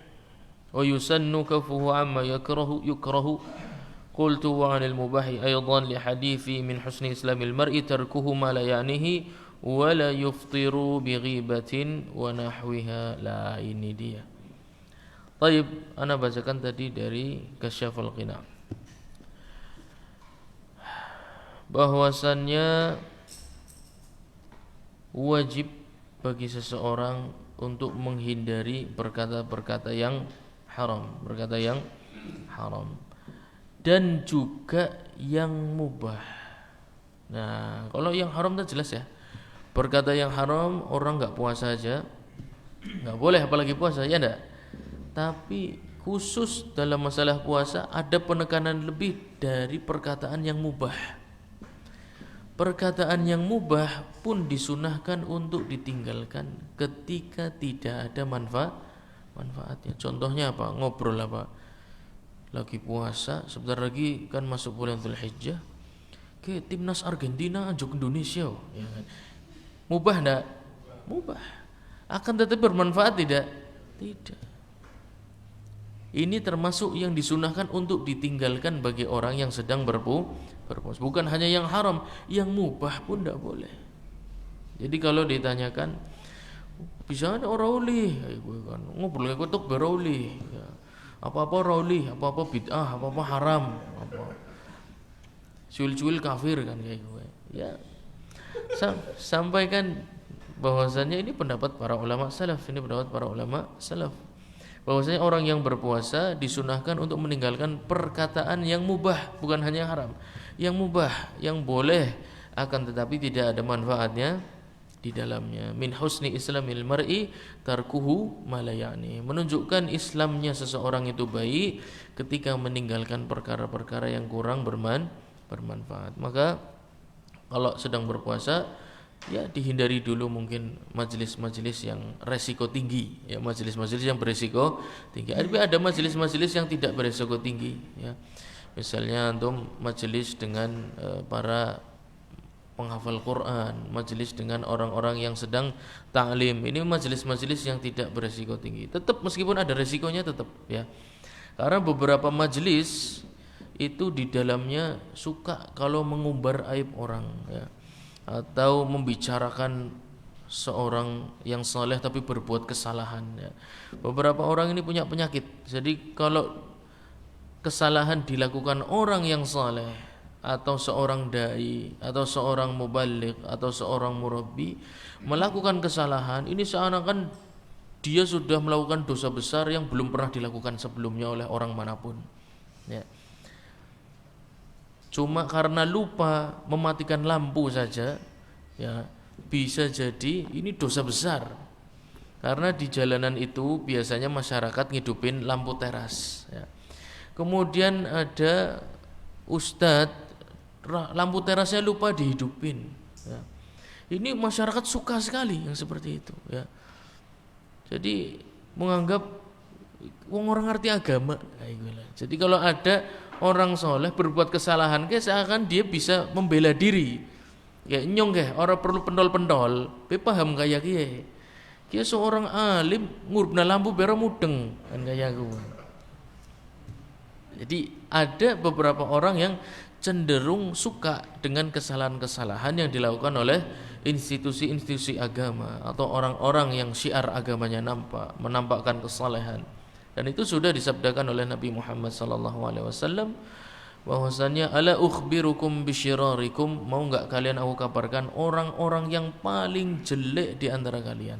wa yusannu kaffuhu amma yukrahu. Qultu wa 'anil mubahi aidan li hadithi min husni islamil mar'i tarkuhu ma la ya'nihi wa la yuftiru bi ghibatin wa nahwiha. La, ini dia. Baik, ana bacakan tadi dari Kasyaful Qina, bahwasannya wajib bagi seseorang untuk menghindari perkata-perkata yang haram, dan juga yang mubah. Nah, kalau yang haram itu jelas ya. Berkata yang haram orang enggak puasa aja enggak boleh, apalagi puasa, ya enggak? Tapi khusus dalam masalah puasa ada penekanan lebih dari perkataan yang mubah. Perkataan yang mubah pun disunahkan untuk ditinggalkan ketika tidak ada manfaatnya. Contohnya apa? Ngobrol apa? Lagi puasa, sebentar lagi kan masuk bulan Dzulhijjah. Ke timnas Argentina anjuk Indonesia, ya kan? Mubah enggak? Mubah. Akan tetapi bermanfaat tidak? Tidak. Ini termasuk yang disunahkan untuk ditinggalkan bagi orang yang sedang berpuasa. Bukan hanya yang haram, yang mubah pun tidak boleh. Jadi kalau ditanyakan, bisa ada orang oleh, kan ngobrol kotok beroleh, ya. Apa-apa rauli, apa-apa bid'ah, apa-apa haram, apa cuil-cuil kafir kan kayak gue. Ya. Sampaikan bahwasanya ini pendapat para ulama salaf, bahwasanya orang yang berpuasa disunahkan untuk meninggalkan perkataan yang mubah, bukan hanya haram, yang mubah, yang boleh, akan tetapi tidak ada manfaatnya di dalamnya. Min husni islamil mar'i tarkuhu ma la ya'ni, menunjukkan Islamnya seseorang itu baik ketika meninggalkan perkara-perkara yang kurang bermanfaat. Maka kalau sedang berpuasa, ya dihindari dulu mungkin majelis-majelis yang resiko tinggi, ya majelis-majelis yang beresiko tinggi. Ada majelis-majelis yang tidak beresiko tinggi, ya. Misalnya antum majelis dengan para penghafal Quran, majelis dengan orang-orang yang sedang ta'lim. Ini majelis-majelis yang tidak beresiko tinggi. Tetap meskipun ada resikonya tetap, ya. Karena beberapa majelis itu di dalamnya suka kalau mengumbar aib orang, ya, atau membicarakan seorang yang saleh tapi berbuat kesalahan, ya. Beberapa orang ini punya penyakit. Jadi kalau kesalahan dilakukan orang yang saleh atau seorang dai atau seorang muballigh atau seorang murabbi melakukan kesalahan, ini seakan-akan dia sudah melakukan dosa besar yang belum pernah dilakukan sebelumnya oleh orang manapun, ya. Cuma karena lupa mematikan lampu saja, ya, bisa jadi ini dosa besar. Karena di jalanan itu biasanya masyarakat ngidupin lampu teras, ya. Kemudian ada ustadz, lampu terasnya lupa dihidupin, ya. Ini masyarakat suka sekali yang seperti itu, ya. Jadi menganggap wong orang ngerti agama. Jadi kalau ada orang soleh berbuat kesalahan, seakan dia bisa membela diri. Ya nyong orang perlu pendol-pendol. Be paham kayak kiye. Kiye seorang alim ngurupna lampu bera mudeng kan kayak gue. Jadi ada beberapa orang yang cenderung suka dengan kesalahan-kesalahan yang dilakukan oleh institusi-institusi agama atau orang-orang yang syiar agamanya menampakkan kesalehan. Dan itu sudah disabdakan oleh Nabi Muhammad SAW bahwasannya ala ukhbirukum bisyirarikum, mau enggak kalian aku kabarkan orang-orang yang paling jelek di antara kalian,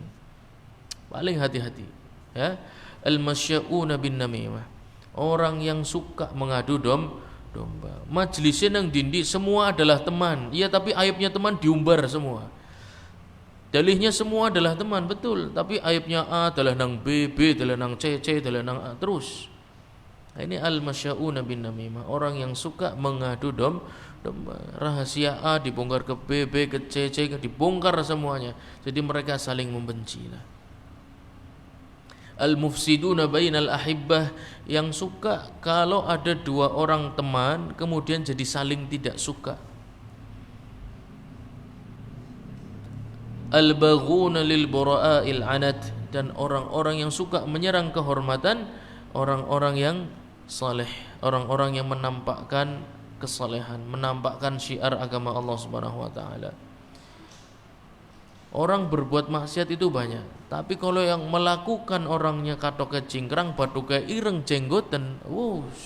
paling hati-hati, ya. Al-masya'una bin namimah, orang yang suka mengadu domba. Majlisnya nang dindi semua adalah teman, iya, tapi aibnya teman diumbar semua. Dalihnya semua adalah teman, betul, tapi aibnya A adalah nang B, B adalah nang C, C adalah nang A, terus. Nah, ini al-masya'una bin namimah, orang yang suka mengadu domba. Rahasia A dibongkar ke B, B ke C, C dibongkar semuanya. Jadi mereka saling membenci lah. Al-mufsiduna bainal ahibbah, yang suka kalau ada dua orang teman kemudian jadi saling tidak suka. Al-baghuna lil bura'il anat, dan orang-orang yang suka menyerang kehormatan orang-orang yang saleh, orang-orang yang menampakkan kesalehan, menampakkan syiar agama Allah Subhanahu wa taala. Orang berbuat maksiat itu banyak, tapi kalau yang melakukan orangnya katoke cingkrang, batuke ireng jenggoten,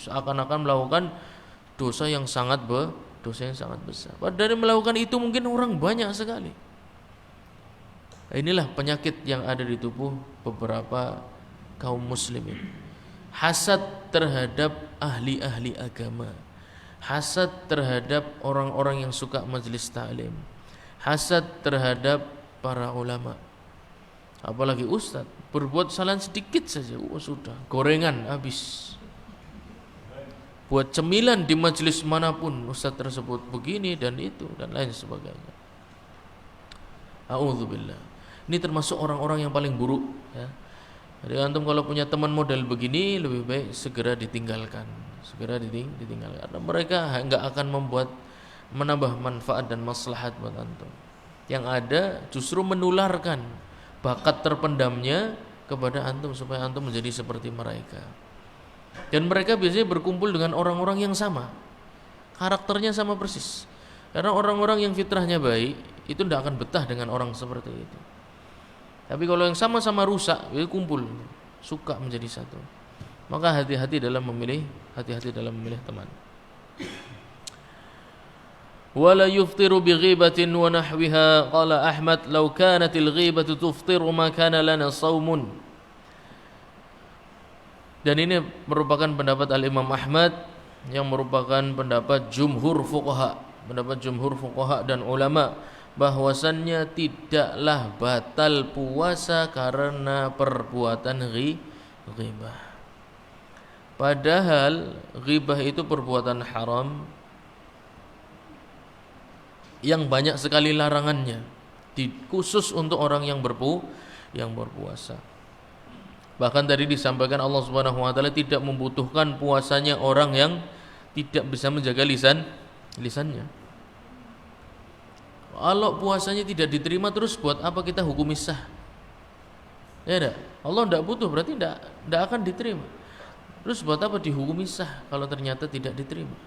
seakan-akan melakukan dosa yang sangat besar. Padahal melakukan itu mungkin orang banyak sekali. Inilah penyakit yang ada di tubuh beberapa kaum muslimin. Hasad terhadap ahli-ahli agama, hasad terhadap orang-orang yang suka majelis ta'lim, hasad terhadap para ulama, apalagi ustadz berbuat kesalahan sedikit saja, sudah gorengan habis. Buat cemilan di majelis manapun ustadz tersebut begini dan itu dan lain sebagainya. A'udzubillah. Ini termasuk orang-orang yang paling buruk, ya. Jadi antum kalau punya teman model begini lebih baik segera ditinggalkan, karena mereka enggak akan menambah manfaat dan maslahat buat antum. Yang ada justru menularkan bakat terpendamnya kepada antum supaya antum menjadi seperti mereka. Dan mereka biasanya berkumpul dengan orang-orang yang sama, karakternya sama persis. Karena orang-orang yang fitrahnya baik itu tidak akan betah dengan orang seperti itu. Tapi kalau yang sama-sama rusak, itu kumpul, suka menjadi satu. Maka hati-hati dalam memilih teman. Wala yuftiru bighibatin wa nahwiha, qala Ahmad law kanatil ghibatu tuftiru ma kana lana saumun. Dan ini merupakan pendapat Al-Imam Ahmad yang merupakan pendapat jumhur fuqaha dan ulama, bahwasannya tidaklah batal puasa karena perbuatan ghibah. Padahal ghibah itu perbuatan haram yang banyak sekali larangannya, khusus untuk orang yang berpuasa. Bahkan tadi disampaikan Allah Subhanahu wa taala tidak membutuhkan puasanya orang yang tidak bisa menjaga lisannya. Kalau puasanya tidak diterima, terus buat apa kita hukumi sah? Ya enggak? Allah tidak butuh, berarti tidak akan diterima. Terus buat apa dihukumi sah kalau ternyata tidak diterima?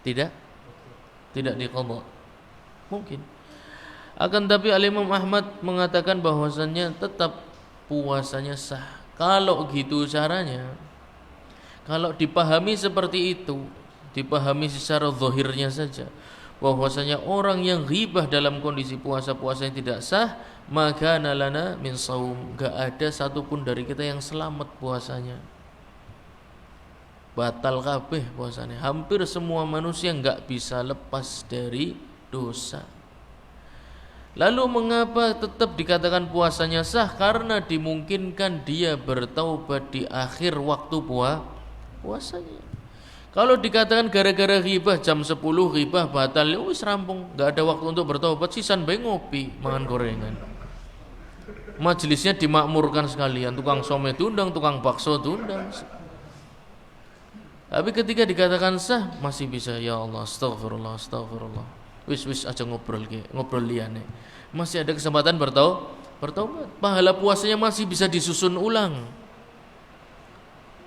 Tidak diqadha. Mungkin. Akan tapi Al-Imam Ahmad mengatakan bahwasannya tetap puasanya sah. Kalau gitu caranya, kalau dipahami seperti itu, dipahami secara zahirnya saja, bahwasanya orang yang ghibah dalam kondisi puasa-puasa yang tidak sah, maka nalana min saum, enggak ada satupun dari kita yang selamat puasanya. Batal kabeh puasanya. Hampir semua manusia enggak bisa lepas dari dosa. Lalu mengapa tetap dikatakan puasanya sah? Karena dimungkinkan dia bertaubat di akhir waktu puasanya. Kalau dikatakan gara-gara ghibah jam 10 ghibah batal, ya wis rampung, enggak ada waktu untuk bertaubat, sisan bae ngopi, mangan gorengan. Majelisnya dimakmurkan sekalian, tukang somai diundang, tukang bakso diundang. Tapi ketika dikatakan sah, masih bisa, ya Allah, astagfirullah. Wis aja ngobrol liyane. Masih ada kesempatan bertaubat. Pahala puasanya masih bisa disusun ulang.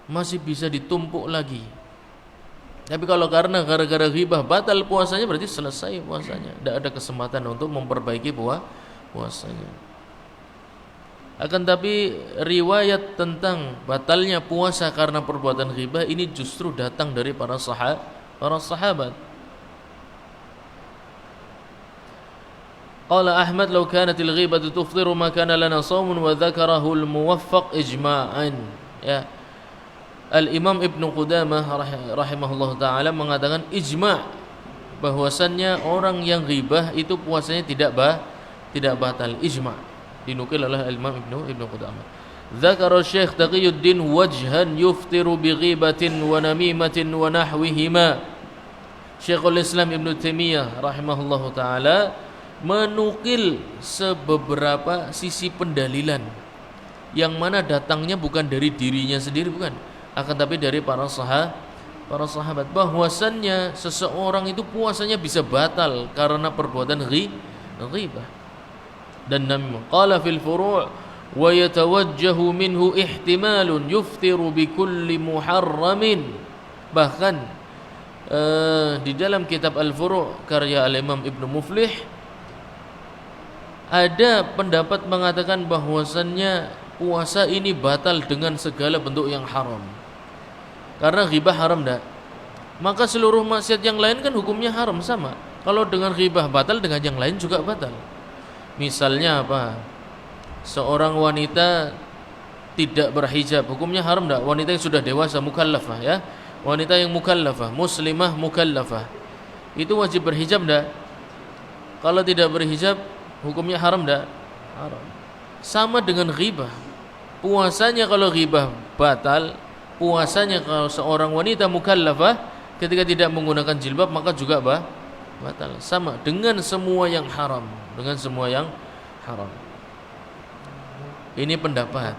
masih bisa ditumpuk lagi. Tapi kalau gara-gara ghibah batal puasanya, berarti selesai puasanya. Tidak ada kesempatan untuk memperbaiki puasanya. Akan tapi riwayat tentang batalnya puasa karena perbuatan ghibah ini justru datang dari para sahabat. Qala Ahmad law kanatil ghibatu tuftiru ma kana lana shaumun wa dzakarahu al-muwaffaq ijma'an. Ya. Al-Imam Ibnu Qudamah rahimahullah ta'ala mengatakan ijma' bahwasannya orang yang ghibah itu puasanya tidak batal. Ijma' dinukil oleh Al-Imam Ibnu Qudamah. Dzakara Syekh Taqiyuddin wajhan yuftiru bi ghibatin wa namimatin wa nahwihima. Syekhul Islam Ibnu Taimiyah rahimahullah ta'ala menukil sebeberapa sisi pendalilan yang mana datangnya bukan dari dirinya sendiri, bukan, akan tapi dari para sahabat bahwasannya seseorang itu puasanya bisa batal karena perbuatan ghibah dan namimah. Qala fil furu' wa yatawajjahu minhu ihtimalun yuftiru bi kulli muharramin. Bahkan di dalam kitab Al-Furu' karya Al-Imam Ibnu Muflih ada pendapat mengatakan bahwasannya puasa ini batal dengan segala bentuk yang haram. Karena ghibah haram dah, maka seluruh maksiat yang lain kan hukumnya haram sama. Kalau dengan ghibah batal, dengan yang lain juga batal. Misalnya apa? Seorang wanita tidak berhijab, hukumnya haram dah. Wanita yang sudah dewasa mukallafah, ya. Wanita yang mukallafah, muslimah mukallafah, itu wajib berhijab dah. Kalau tidak berhijab, hukumnya haram dah. Haram. Sama dengan ghibah. Puasanya kalau ghibah batal, puasanya kalau seorang wanita mukallafah ketika tidak menggunakan jilbab maka juga batal. Sama dengan semua yang haram, dengan semua yang haram. Ini pendapat,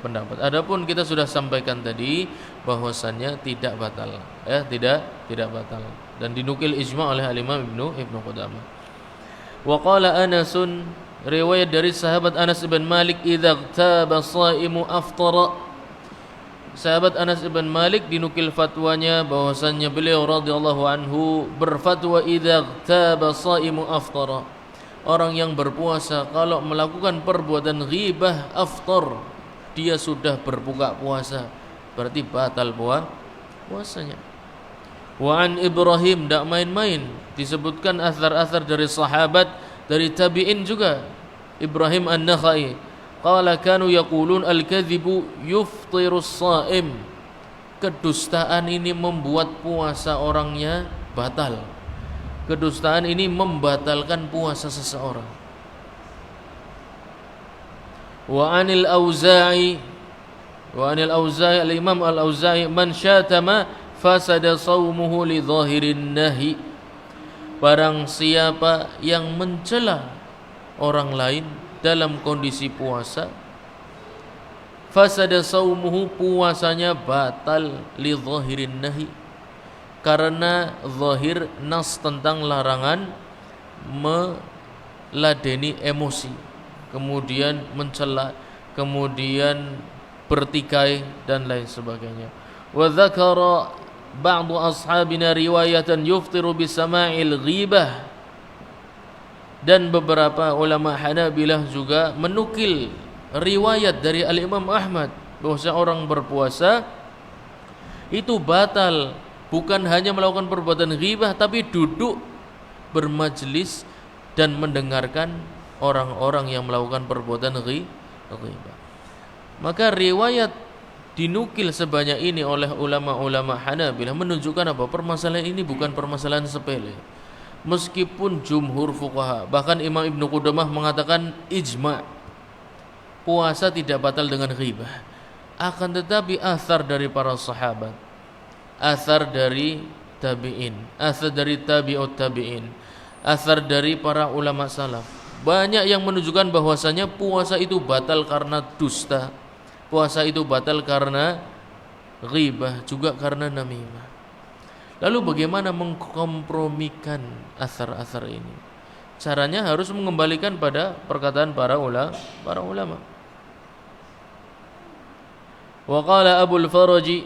pendapat. Adapun kita sudah sampaikan tadi bahwasannya tidak batal, ya, tidak batal dan dinukil ijma' oleh Al-Imam Ibnu Qudamah. Wa qala Anasun, riwayat dari sahabat Anas bin Malik, idza taba shaimu aftara. Sahabat Anas bin Malik dinukil fatwanya bahwasannya beliau radhiyallahu anhu berfatwa idza taba shaimu aftara. Orang yang berpuasa kalau melakukan perbuatan ghibah aftar, dia sudah berbuka puasa, berarti batal puasanya. Wa an Ibrahim, tidak main-main, disebutkan athar-athar dari sahabat, dari tabi'in juga. Ibrahim An-Nakhai qala kanu yaqulun al-kadhibu yuftirus shaim. Kedustaan ini membuat puasa orangnya batal. Kedustaan ini membatalkan puasa seseorang. Wa anil Auza'i, al-Imam Al-Auza'i, man syatama fasada shaumuhu li zahirin nahi. Barang siapa yang mencela orang lain dalam kondisi puasa, fasada shaumuhu, puasanya batal, li zahirin nahi, karena zahir nas tentang larangan meladeni emosi, kemudian mencela, kemudian bertikai dan lain sebagainya. Wa dzakara ba'du ashabina riwayatan yuftiru bisama'il ghibah. Dan beberapa ulama Hanabilah juga menukil riwayat dari Al-Imam Ahmad bahwa seorang berpuasa itu batal bukan hanya melakukan perbuatan ghibah, tapi duduk bermajlis dan mendengarkan orang-orang yang melakukan perbuatan ghibah. Maka riwayat dinukil sebanyak ini oleh ulama-ulama Hanabilah menunjukkan apa? Permasalahan ini bukan permasalahan sepele. Meskipun jumhur fuqaha, bahkan Imam Ibnu Qudamah mengatakan ijma', puasa tidak batal dengan ghibah. Akan tetapi athar dari para sahabat, athar dari tabi'in, athar dari tabi'ut tabi'in, athar dari para ulama salaf, banyak yang menunjukkan bahwasanya puasa itu batal karena dusta, puasa itu batal karena ghibah, juga karena namimah. Lalu bagaimana mengkompromikan athar-athar ini? Caranya harus mengembalikan pada perkataan para ulama. Wa qala Abul Faraji,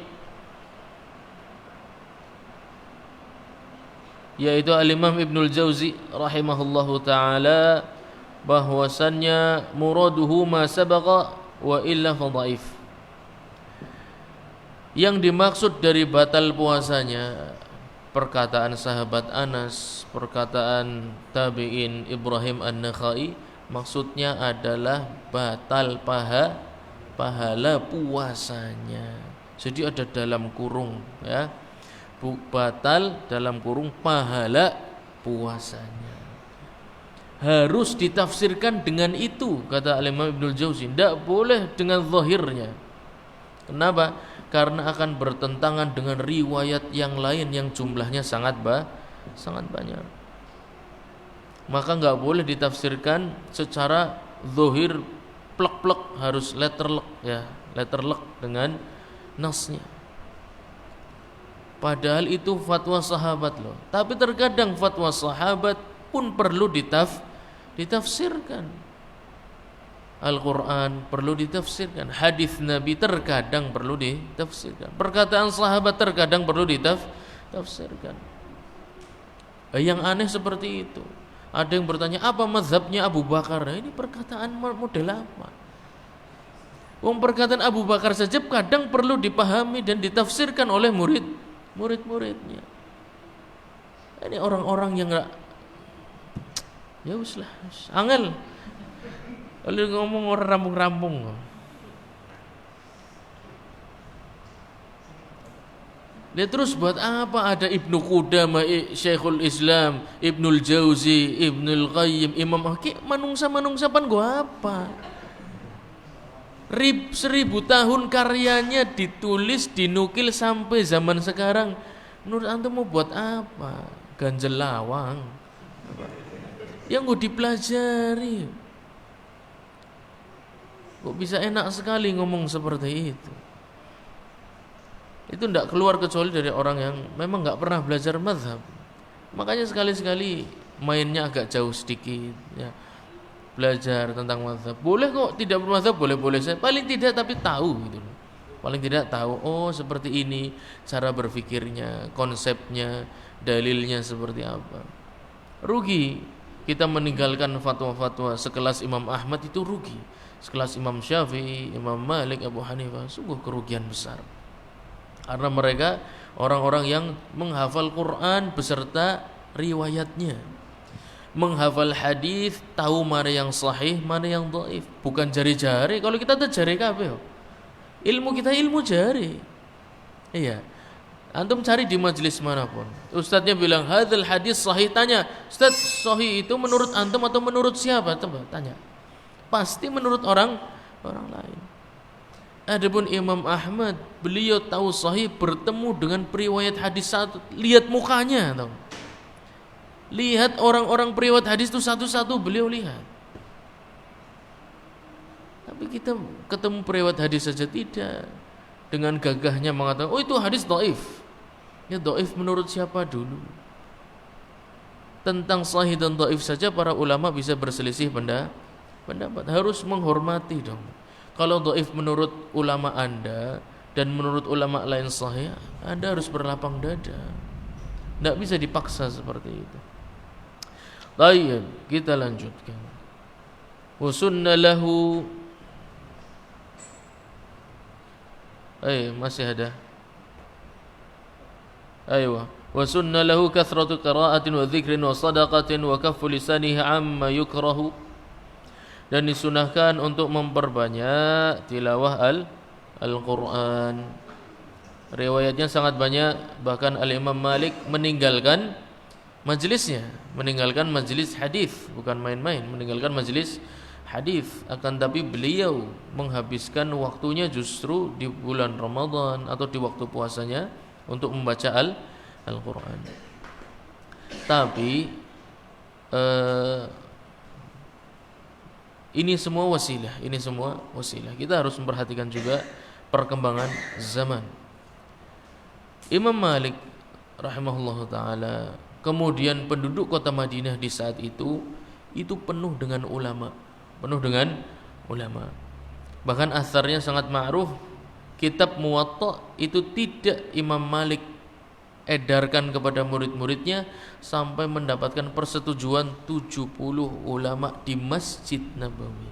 yaitu Al-Imam Ibnul Jauzi rahimahullahu taala, bahwasannya muraduhu ma sabaqa wa illa fa dhaif. Yang dimaksud dari batal puasanya perkataan sahabat Anas, perkataan tabi'in Ibrahim An-Nakhai, maksudnya adalah batal pahala puasanya. Jadi ada dalam kurung ya. Batal dalam kurung pahala puasanya. Harus ditafsirkan dengan itu, kata Imam Ibnul Jauzi. Tidak boleh dengan zahirnya. Kenapa? Karena akan bertentangan dengan riwayat yang lain yang jumlahnya sangat banyak. Maka nggak boleh ditafsirkan secara zahir plek-plek, harus letterlek ya, letterlek dengan nasnya. Padahal itu fatwa sahabat loh. Tapi terkadang fatwa sahabat pun perlu ditafsirkan. Al-Quran perlu ditafsirkan. Hadis Nabi terkadang perlu ditafsirkan. Perkataan sahabat terkadang perlu ditafsirkan. Yang aneh seperti itu. Ada yang bertanya, apa mazhabnya Abu Bakar? Nah, ini perkataan model apa? Perkataan Abu Bakar saja kadang perlu dipahami dan ditafsirkan oleh murid-muridnya. Ini orang-orang yang enggak, ya uslah, angel. Lalu ngomong orang rampung-rampung. Dia terus buat apa ada Ibnu Qudamah, Syekhul Islam, Ibnul Jauzi, Ibnul Qayyim, Imam Hakim, manungsa-manungsa pan gua apa? 1000 tahun karyanya ditulis, dinukil sampai zaman sekarang. Menurut antum mau buat apa? Ganjel lawang. Yang gue dipelajari. Kok bisa enak sekali ngomong seperti itu? Itu tidak keluar kecuali dari orang yang memang nggak pernah belajar mazhab. Makanya sekali-sekali mainnya agak jauh sedikit ya. Belajar tentang mazhab. Boleh kok tidak bermazhab, boleh-boleh saja. Paling tidak tapi tahu gitu. Paling tidak tahu, oh seperti ini cara berpikirnya, konsepnya, dalilnya seperti apa. Rugi kita meninggalkan fatwa-fatwa sekelas Imam Ahmad, itu rugi. Sekelas Imam Syafi'i, Imam Malik, Abu Hanifah, sungguh kerugian besar. Karena mereka orang-orang yang menghafal Quran beserta riwayatnya, menghafal hadis, tahu mana yang sahih, mana yang dhaif, bukan jari-jari. Kalau kita tuh jari kabeh. Ilmu kita ilmu jari. Iya. Antum cari di majelis manapun. Ustadznya bilang hadzal hadis sahih, tanya, "Ustaz, sahih itu menurut antum atau menurut siapa?" Coba tanya. Pasti menurut orang lain. Adapun Imam Ahmad, beliau tahu sahih bertemu dengan periwayat hadis satu, lihat mukanya, tahu. Lihat orang-orang periwayat hadis itu satu-satu beliau lihat. Tapi kita ketemu periwayat hadis saja tidak, dengan gagahnya mengatakan, oh itu hadis dhaif. Ya dhaif menurut siapa dulu? Tentang sahih dan dhaif saja para ulama bisa berselisih pendapat. Harus menghormati dong. Kalau dhaif menurut ulama Anda dan menurut ulama lain sahih, Anda harus berlapang dada. Tidak bisa dipaksa seperti itu. Baik, kita lanjutkan. Wasunna lahu, masih ada. Aywa. Wasunna lahu kathratu qira'atin wa dzikrin wa sadaqatin wa kaffu lisanihi amma yukrahu. Dan disunahkan untuk memperbanyak tilawah Al-Quran. Riwayatnya sangat banyak, bahkan Al-Imam Malik meninggalkan majelisnya, meninggalkan majelis hadis, bukan main-main, meninggalkan majelis hadis. Akan tapi beliau menghabiskan waktunya justru di bulan Ramadan atau di waktu puasanya untuk membaca Al-Quran. Tapi ini semua wasilah. Kita harus memperhatikan juga perkembangan zaman. Imam Malik rahimahullah ta'ala, kemudian penduduk kota Madinah di saat itu penuh dengan ulama. Bahkan asarnya sangat ma'ruf, kitab Muwatta itu tidak Imam Malik edarkan kepada murid-muridnya sampai mendapatkan persetujuan 70 ulama di Masjid Nabawi.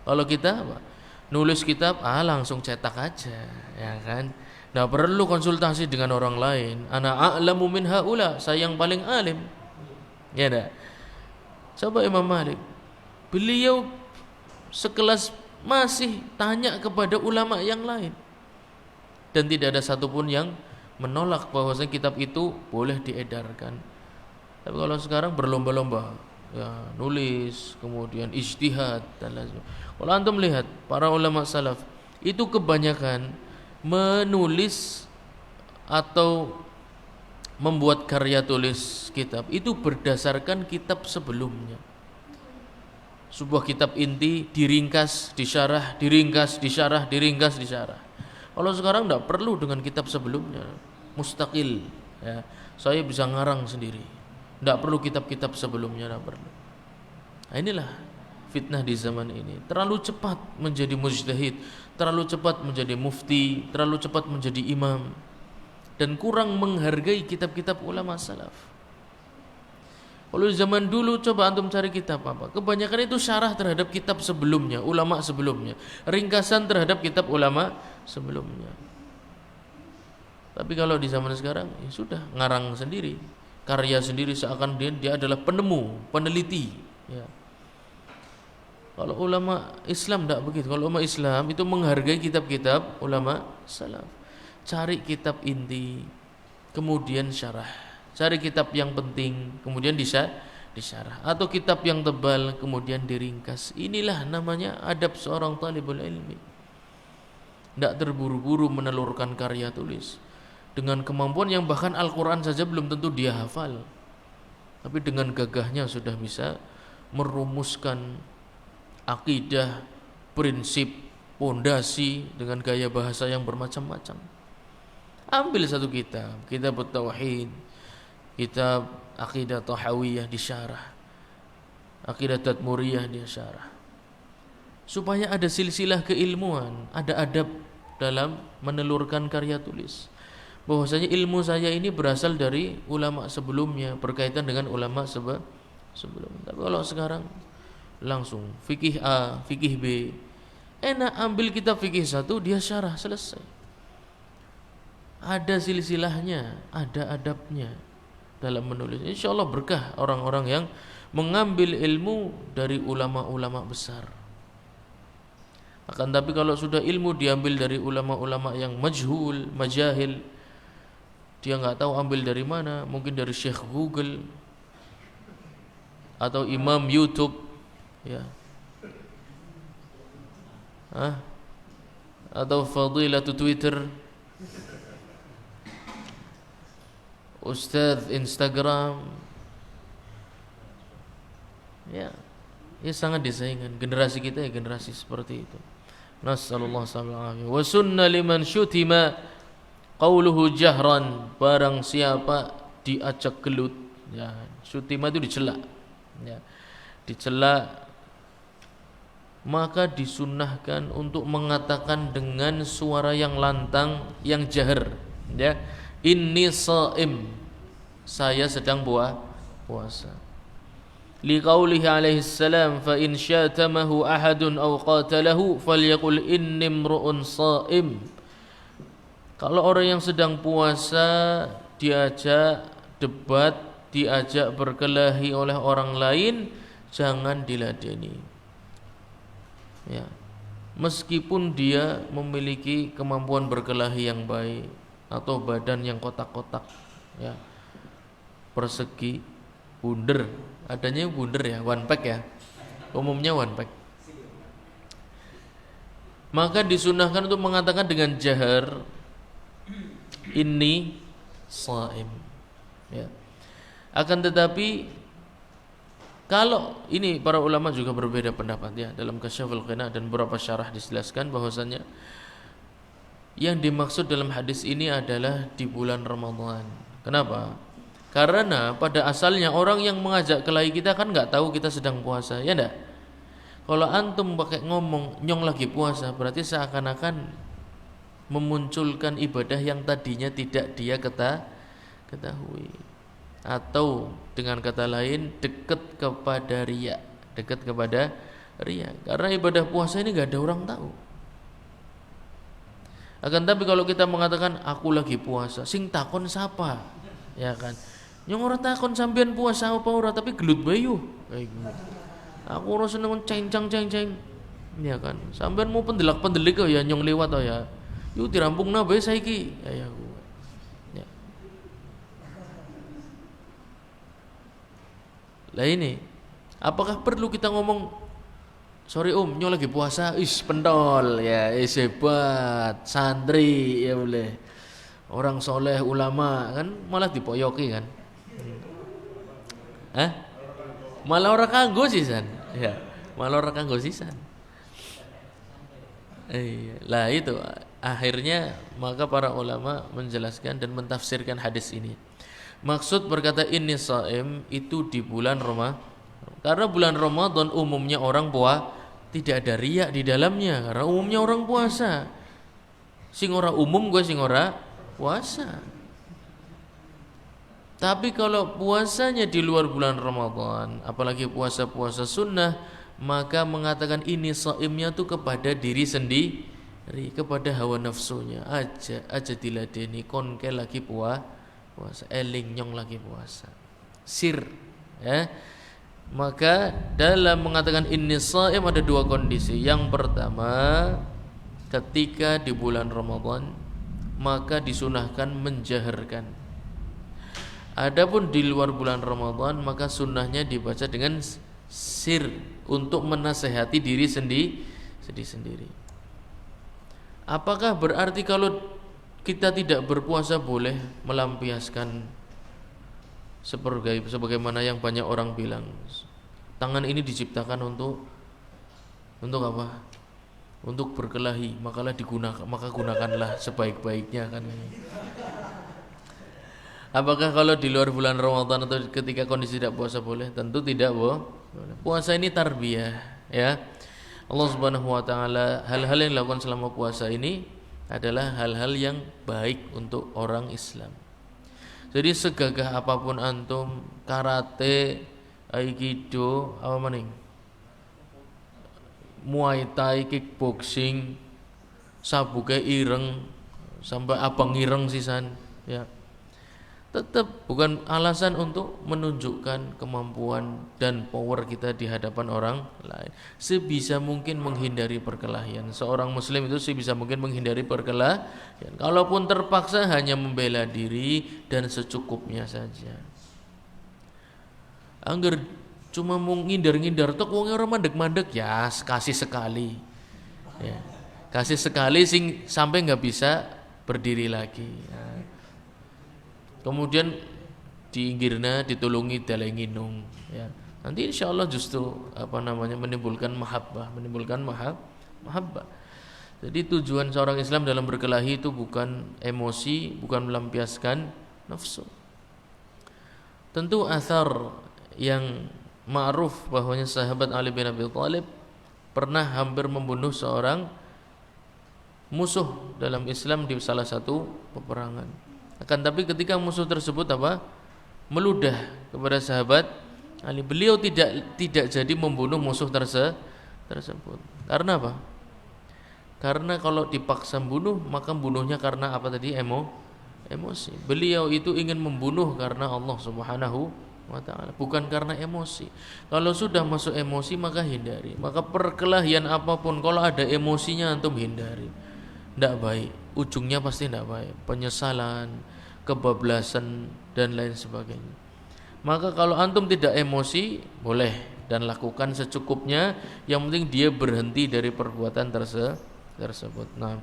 Kalau kita apa? Nulis kitab langsung cetak aja, ya kan? Nggak perlu konsultasi dengan orang lain. Ana a'lamu min haula, saya yang paling alim. Ya dah. Coba Imam Malik, beliau sekelas masih tanya kepada ulama yang lain, dan tidak ada satupun yang menolak bahwasanya kitab itu boleh diedarkan. Tapi kalau sekarang berlomba-lomba, ya nulis, kemudian ijtihad dan lain sebagainya. Kalau antum lihat para ulama salaf itu kebanyakan menulis atau membuat karya tulis kitab itu berdasarkan kitab sebelumnya. Sebuah kitab inti diringkas, disyarah, diringkas, disyarah, diringkas, disyarah. Kalau sekarang tidak perlu dengan kitab sebelumnya, mustaqil. Ya, saya bisa ngarang sendiri, tidak perlu kitab-kitab sebelumnya, tidak perlu. Nah, inilah fitnah di zaman ini. Terlalu cepat menjadi mujtahid, terlalu cepat menjadi mufti, terlalu cepat menjadi imam, dan kurang menghargai kitab-kitab ulama salaf. Kalau zaman dulu coba antum cari kitab apa? Kebanyakan itu syarah terhadap kitab sebelumnya, ulama sebelumnya, ringkasan terhadap kitab ulama sebelumnya. Tapi kalau di zaman sekarang ya sudah, ngarang sendiri, karya sendiri, seakan dia adalah penemu, peneliti, ya. Kalau ulama Islam tidak begitu. Kalau ulama Islam itu menghargai kitab-kitab ulama salaf. Cari kitab inti, kemudian syarah. Cari kitab yang penting, kemudian disyarah. Atau kitab yang tebal, kemudian diringkas. Inilah namanya adab seorang talibul ilmi. Tidak terburu-buru menelurkan karya tulis. Dengan kemampuan yang bahkan Al-Quran saja belum tentu dia hafal, tapi dengan gagahnya sudah bisa merumuskan akidah, prinsip, pondasi dengan gaya bahasa yang bermacam-macam. Ambil satu kitab, kitab Tauhid, kitab Aqidah Tahawiyah disyarah, Aqidah Tadmuriyah disyarah, supaya ada silsilah keilmuan, ada adab dalam menelurkan karya tulis. Bahwasanya ilmu saya ini berasal dari ulama sebelumnya, berkaitan dengan ulama sebelumnya. Tapi kalau sekarang langsung fikih A, fikih B, enak ambil kitab fikih satu, dia syarah, selesai. Ada silsilahnya, ada adabnya dalam menulis. Insya Allah berkah orang-orang yang mengambil ilmu dari ulama-ulama besar. Akan tapi kalau sudah ilmu diambil dari ulama-ulama yang majhul, majahil, dia nggak tahu ambil dari mana, mungkin dari Syekh Google atau imam YouTube, ya, atau fadilatu Twitter, ustadz Instagram, ya sangat disayangkan generasi kita, ya generasi seperti itu. Nasallallahu alaihi wa sunna liman syutima qauluhu jahran, barang siapa diacak gelut, ya, syutima itu dicela, ya, dicela, maka disunnahkan untuk mengatakan dengan suara yang lantang, yang jahar, ya, inni shaim, saya sedang puasa. Liqaulihi alaihi salam, fa in syatamahu ahadun aw qatalahu falyaqul inni imru'un shaim. Kalau orang yang sedang puasa diajak debat, diajak berkelahi oleh orang lain, jangan diladeni, ya, meskipun dia memiliki kemampuan berkelahi yang baik atau badan yang kotak-kotak, ya, persegi, bunder, adanya bunder, ya, one pack, ya, umumnya one pack. Maka disunahkan untuk mengatakan dengan jahar, inni shaim, ya. Akan tetapi kalau ini para ulama juga berbeda pendapat, ya, dalam Kasyaful Qina dan beberapa syarah dijelaskan bahwasannya yang dimaksud dalam hadis ini adalah di bulan Ramadan. Kenapa? Karena pada asalnya orang yang mengajak kelahi kita kan nggak tahu kita sedang puasa, ya enggak? Kalau antum pakai ngomong nyong lagi puasa, berarti seakan-akan memunculkan ibadah yang tadinya tidak dia ketahui. Atau dengan kata lain dekat kepada riya, karena ibadah puasa ini nggak ada orang tahu. Akan tapi kalau kita mengatakan aku lagi puasa, sing takon siapa, ya kan? Yang ora takon sampean puasa apa ora, tapi gelut bayu kayak gitu. Aku ora seneng cengcang, ya kan? Sampean mau pendelak-pendelik ya nyong lewat ya. Yuk dirampung nabe saiki, ya aku. Ya. Lah ini, apakah perlu kita ngomong sorry nyong lagi puasa, pentol ya, hebat, santri ya boleh, orang soleh ulama kan malah dipoyoki kan, malah orang kanggo sisan, ya, malah orang kanggo sisan. Lah itu akhirnya maka para ulama menjelaskan dan mentafsirkan hadis ini. Maksud berkata ini shaim itu di bulan Ramadan. Karena bulan Ramadan umumnya orang tidak ada riya di dalamnya, karena umumnya orang puasa. Sing ora umum gue sing ora puasa. Tapi kalau puasanya di luar bulan Ramadan, apalagi puasa-puasa sunnah, maka mengatakan ini shaimnya tuh kepada diri sendiri, kepada hawa nafsunya aja diladeni konke lagi puasa, eling nyong lagi puasa. Sir, ya. Maka dalam mengatakan ini shaim ada dua kondisi. Yang pertama, ketika di bulan Ramadan maka disunahkan menjaharkan. Adapun di luar bulan Ramadan maka sunnahnya dibaca dengan sir untuk menasehati diri sendiri. Apakah berarti kalau kita tidak berpuasa boleh melampiaskan sebagaimana yang banyak orang bilang, tangan ini diciptakan untuk apa? Untuk berkelahi, maka gunakanlah sebaik-baiknya kan. Apakah kalau di luar bulan Ramadan atau ketika kondisi tidak puasa boleh? Tentu tidak, boleh. Puasa ini tarbiyah, ya. Allah Subhanahu wa taala hal-hal yang dilakukan selama puasa ini adalah hal-hal yang baik untuk orang Islam. Jadi segagah apapun antum, karate, aikido, apa maning? Muay Thai, kickboxing, sabuke ireng sampai abang ireng sisan, ya. Tetap bukan alasan untuk menunjukkan kemampuan dan power kita di hadapan orang lain. Sebisa mungkin menghindari perkelahian. Seorang muslim itu sebisa mungkin menghindari perkelahian. Kalaupun terpaksa hanya membela diri dan secukupnya saja. Angger cuma mau ngindar-ngindar tok wong ora mandek-mandek ya, kasih sekali. Ya. Kasih sekali sing sampai enggak bisa berdiri lagi. Ya. Kemudian diinggirna ditulungi dalenginung, ya. Nanti insyaallah justru menimbulkan mahabbah. Jadi tujuan seorang Islam dalam berkelahi itu bukan emosi, bukan melampiaskan nafsu. Tentu asar yang ma'ruf bahwanya sahabat Ali bin Abi Thalib pernah hampir membunuh seorang musuh dalam Islam di salah satu peperangan. Akan tapi ketika musuh tersebut meludah kepada sahabat Ali, beliau tidak jadi membunuh musuh tersebut. Karena apa? Karena kalau dipaksa bunuh maka bunuhnya karena apa tadi? Emosi. Beliau itu ingin membunuh karena Allah Subhanahu wa taala, bukan karena emosi. Kalau sudah masuk emosi maka hindari. Maka perkelahian apapun kalau ada emosinya antum hindari. Tidak baik, ujungnya pasti tidak baik, penyesalan, kebablasan dan lain sebagainya. Maka kalau antum tidak emosi boleh dan lakukan secukupnya, yang penting dia berhenti dari perbuatan tersebut. Nah,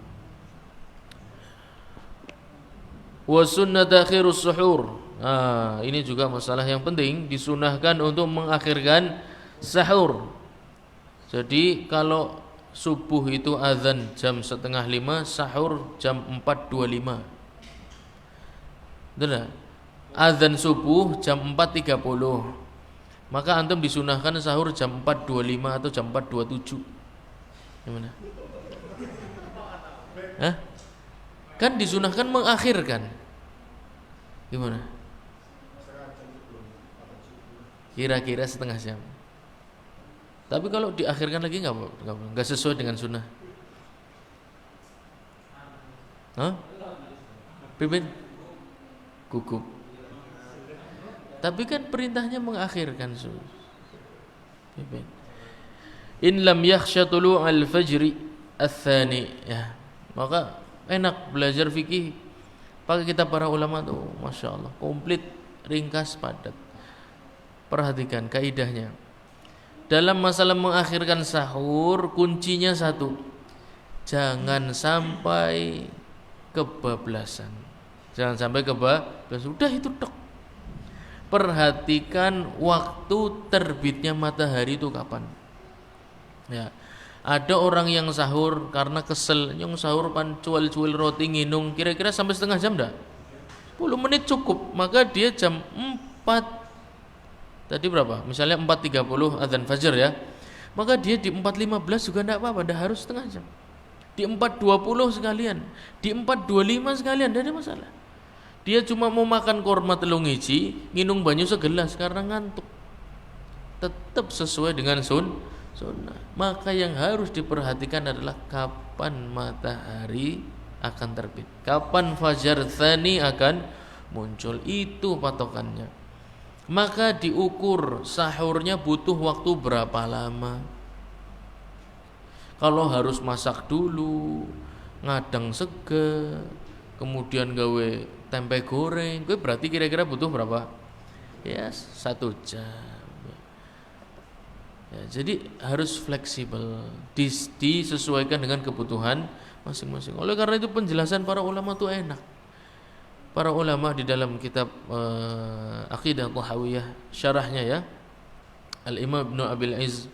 wa sunnat akhirus suhur. Nah, ini juga masalah yang penting, disunahkan untuk mengakhirkan sahur. Jadi kalau subuh itu azan jam 4:30, sahur jam 4.25. Betul. Azan subuh jam 4.30. Maka antum disunahkan sahur jam 4.25 atau jam 4.27. Gimana? Kan disunahkan mengakhirkan. Gimana? Kira-kira setengah jam. Tapi kalau diakhirkan lagi nggak sesuai dengan sunnah. Hah? Pimpin? Gugup. Tapi kan perintahnya mengakhirkan sunnah. Pimpin. In lam yakhsha tulu'al fajri ats-tsani, ya. Maka enak belajar fikih pakai kitab para ulama tuh, masya Allah, komplit, ringkas, padat. Perhatikan kaidahnya. Dalam masalah mengakhirkan sahur, kuncinya satu, jangan sampai kebablasan. Jangan sampai kebablasan. Sudah itu tok. Perhatikan waktu terbitnya matahari itu kapan. Ya. Ada orang yang sahur karena kesel, yang sahur pan cual-cual roti nginung, kira-kira sampai setengah jam enggak? 10 menit cukup. Maka dia jam 4, tadi berapa? Misalnya 4.30 azan fajar ya. Maka dia di 4.15 juga enggak apa-apa, enggak harus setengah jam. Di 4.20 sekalian, di 4.25 sekalian, enggak ada masalah. Dia cuma mau makan korma telung hiji, nginung banyu segelas karena ngantuk. Tetap sesuai dengan sunnah. Maka yang harus diperhatikan adalah kapan matahari akan terbit, kapan fajar tsani akan muncul, itu patokannya. Maka diukur sahurnya butuh waktu berapa lama. Kalau harus masak dulu, ngadang sege, kemudian gawe tempe goreng, gue berarti kira-kira butuh berapa? Ya 1 jam. Ya, jadi harus fleksibel, disesuaikan dengan kebutuhan masing-masing. Oleh karena itu penjelasan para ulama itu enak. Para ulama di dalam kitab Aqidah Tahawiyah, syarahnya ya, Al-Imam Ibnu Abil Izz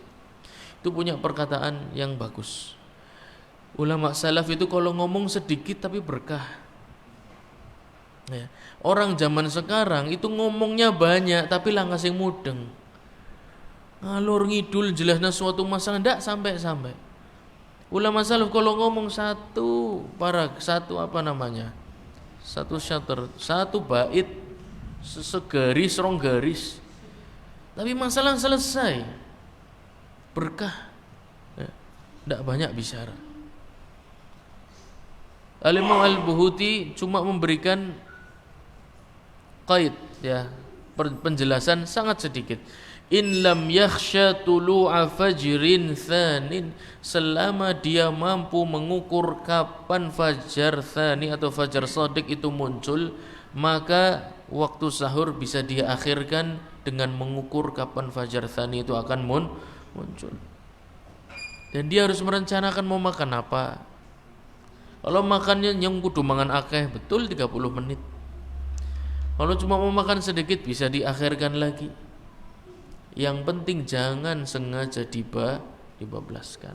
itu punya perkataan yang bagus. Ulama salaf itu kalau ngomong sedikit tapi berkah. Ya. Orang zaman sekarang itu ngomongnya banyak tapi langkah sing mudeng. Ngalur ngidul jelasnya suatu masalah ndak sampai-sampai. Ulama salaf kalau ngomong satu syater, satu bait, segaris rong garis, tapi masalah selesai, berkah, ya, ndak banyak bicara. Al-Imam Al-Buhuti cuma memberikan qaid, ya, penjelasan sangat sedikit. In lam yakhsha tulu'a fajrin tsanin, selama dia mampu mengukur kapan fajar tsani atau fajar shadiq itu muncul, maka waktu sahur bisa dia akhirkan dengan mengukur kapan fajar tsani itu akan muncul. Dan dia harus merencanakan mau makan apa. Kalau makannya yang kudu mangan akeh, betul 30 menit. Kalau cuma mau makan sedikit bisa diakhirkan lagi. Yang penting jangan sengaja dibablaskan.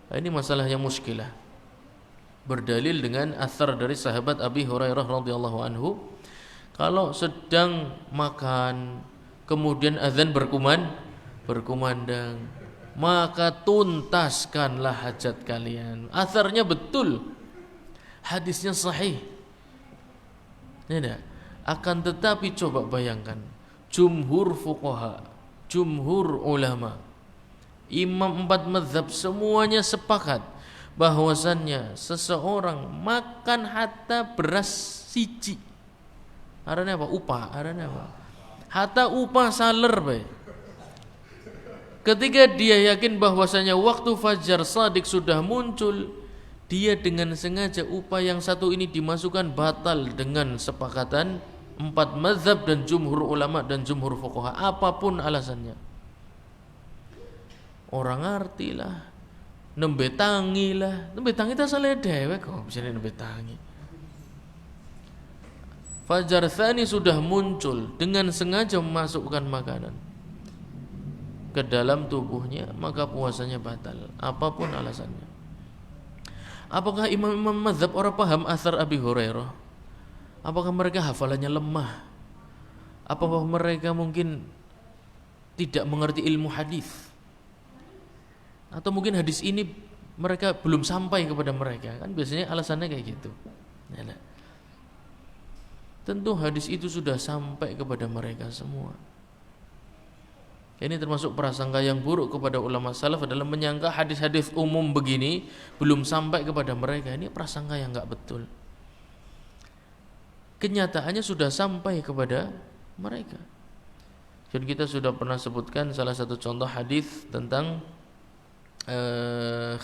Nah, ini masalah yang muskilah. Berdalil dengan athar dari sahabat Abi Hurairah radhiyallahu anhu, kalau sedang makan kemudian azan berkumandang, maka tuntaskanlah hajat kalian. Atharnya betul, hadisnya sahih. Tidak. Akan tetapi coba bayangkan, jumhur fuqaha, jumhur ulama, imam 4 mazhab semuanya sepakat bahwasannya seseorang makan hatta beras siji, arane apa? Upah, arane apa? Hatta upah saler bae. Ketika dia yakin bahwasannya waktu fajar shadiq sudah muncul, dia dengan sengaja upah yang satu ini dimasukkan batal dengan sepakatan 4 mazhab dan jumhur ulama dan jumhur fuqaha, apapun alasannya. Orang ngerti lah, nembe tangi tak salah dewek kok bisa nembe tangi. Fajar tsani sudah muncul, dengan sengaja memasukkan makanan ke dalam tubuhnya, maka puasanya batal, apapun alasannya. Apakah imam-imam mazhab orang paham athar Abi Hurairah? Apakah mereka hafalannya lemah? Apakah mereka mungkin tidak mengerti ilmu hadis? Atau mungkin hadis ini mereka belum sampai kepada mereka? Kan biasanya alasannya kayak gitu. tentu hadis itu sudah sampai kepada mereka semua. Ini termasuk prasangka yang buruk kepada ulama salaf adalah menyangka hadis-hadis umum begini belum sampai kepada mereka. Ini prasangka yang enggak betul. Kenyataannya sudah sampai kepada mereka. Dan kita sudah pernah sebutkan salah satu contoh hadis tentang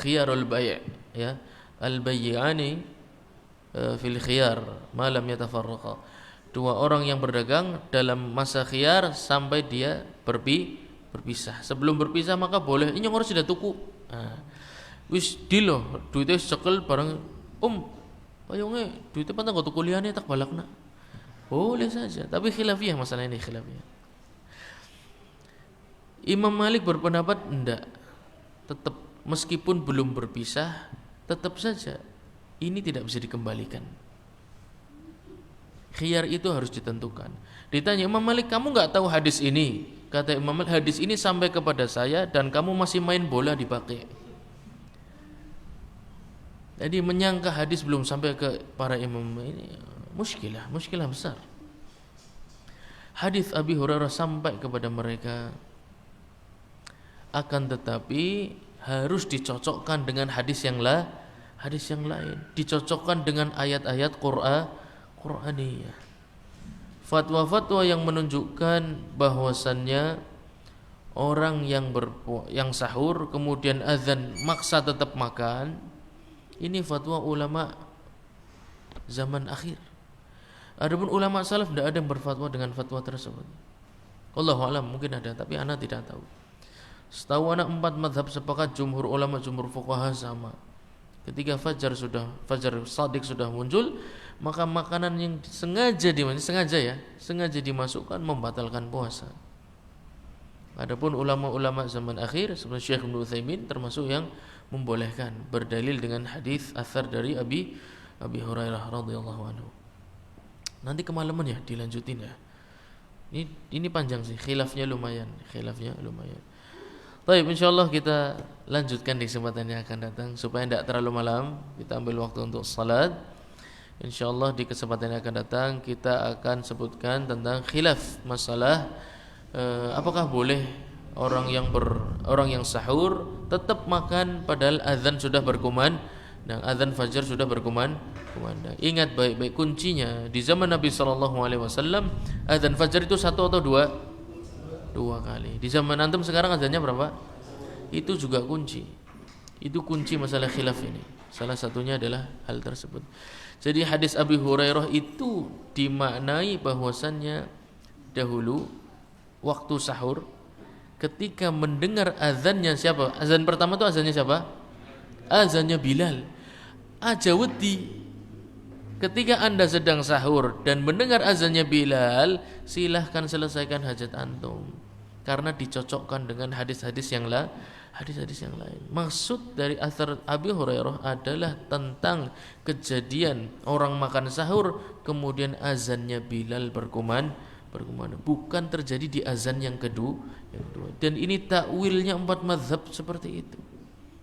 khiyarul bai', ya, al-bayyi'ani fil khiyar ma lam yatafarraqa. Dua orang yang berdagang dalam masa khiyar sampai dia berpisah. Sebelum berpisah maka boleh ini orang sudah tuku. Nah, wis dilo duitnya cekel bareng payunge duitnya pantang tuku liane tak balakna. Boleh saja, tapi khilafiyah masalah ini khilafiyah. Imam Malik berpendapat enggak. Tetap meskipun belum berpisah, tetap saja ini tidak bisa dikembalikan. Khiyar itu harus ditentukan. Ditanya Imam Malik, kamu enggak tahu hadis ini? Kata Imam Malik, hadis ini sampai kepada saya dan kamu masih main bola dipakai. Jadi menyangka hadis belum sampai ke para imam ini muskilah besar. Hadis Abi Hurairah sampai kepada mereka, akan tetapi harus dicocokkan dengan hadis yang lain, dicocokkan dengan ayat-ayat Qur'aniyah. Fatwa-fatwa yang menunjukkan bahwasannya orang yang sahur kemudian azan maksa tetap makan, ini fatwa ulama zaman akhir. Adapun ulama salaf tidak ada yang berfatwa dengan fatwa tersebut. Wallahu a'lam, mungkin ada tapi ana tidak tahu. Setahu anak 4 mazhab sepakat, jumhur ulama, jumhur fuqaha sama. Ketika fajar shadiq sudah muncul, maka makanan yang sengaja dimasukkan membatalkan puasa. Adapun ulama-ulama zaman akhir seperti Syekh Ibnu Utsaimin termasuk yang membolehkan, berdalil dengan hadis athar dari Abi Hurairah radhiyallahu anhu. Nanti kemalaman ya dilanjutin ya. Ini panjang sih, khilafnya lumayan. Baik, insyaallah kita lanjutkan di kesempatan yang akan datang supaya tidak terlalu malam. Kita ambil waktu untuk salat. Insyaallah di kesempatan yang akan datang kita akan sebutkan tentang khilaf masalah apakah boleh orang yang sahur tetap makan padahal azan sudah berkumandang dan azan fajar sudah berkumandang. Ingat baik-baik kuncinya di zaman Nabi SAW azan fajar itu 1 atau 2 kali. Di zaman antum sekarang azannya berapa? Itu juga kunci. Itu kunci masalah khilaf ini. Salah satunya adalah hal tersebut. Jadi hadis Abi Hurairah itu dimaknai bahwasannya dahulu waktu sahur ketika mendengar azannya siapa? Azan pertama itu azannya siapa? Azannya Bilal. Ajawati. Ketika Anda sedang sahur dan mendengar azannya Bilal, silahkan selesaikan hajat antum. Karena dicocokkan dengan hadis-hadis yang lain. Maksud dari athar Abi Hurairah adalah tentang kejadian orang makan sahur kemudian azannya Bilal berkumandang, bukan terjadi di azan yang kedua. Dan ini takwilnya 4 mazhab seperti itu.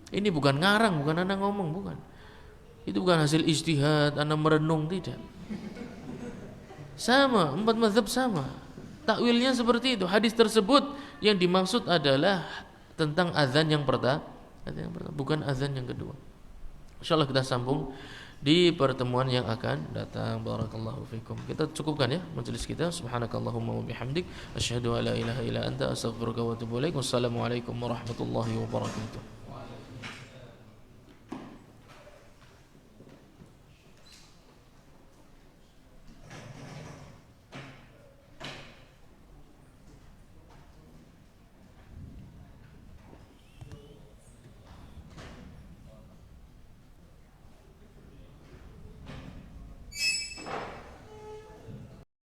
Ini bukan ngarang, bukan anak ngomong, bukan. Itu bukan hasil ijtihad, anak merenung, tidak. Sama, 4 mazhab sama. Takwilnya seperti itu. Hadis tersebut yang dimaksud adalah tentang azan yang pertama, bukan azan yang kedua. Insyaallah kita sambung di pertemuan yang akan datang. Barakallahu fikum. Kita cukupkan ya majelis kita. Subhanakallahumma wa bihamdik asyhadu an la ilaha illa anta astaghfiruka wa atubu ilaik. Wassalamualaikum warahmatullahi wabarakatuh.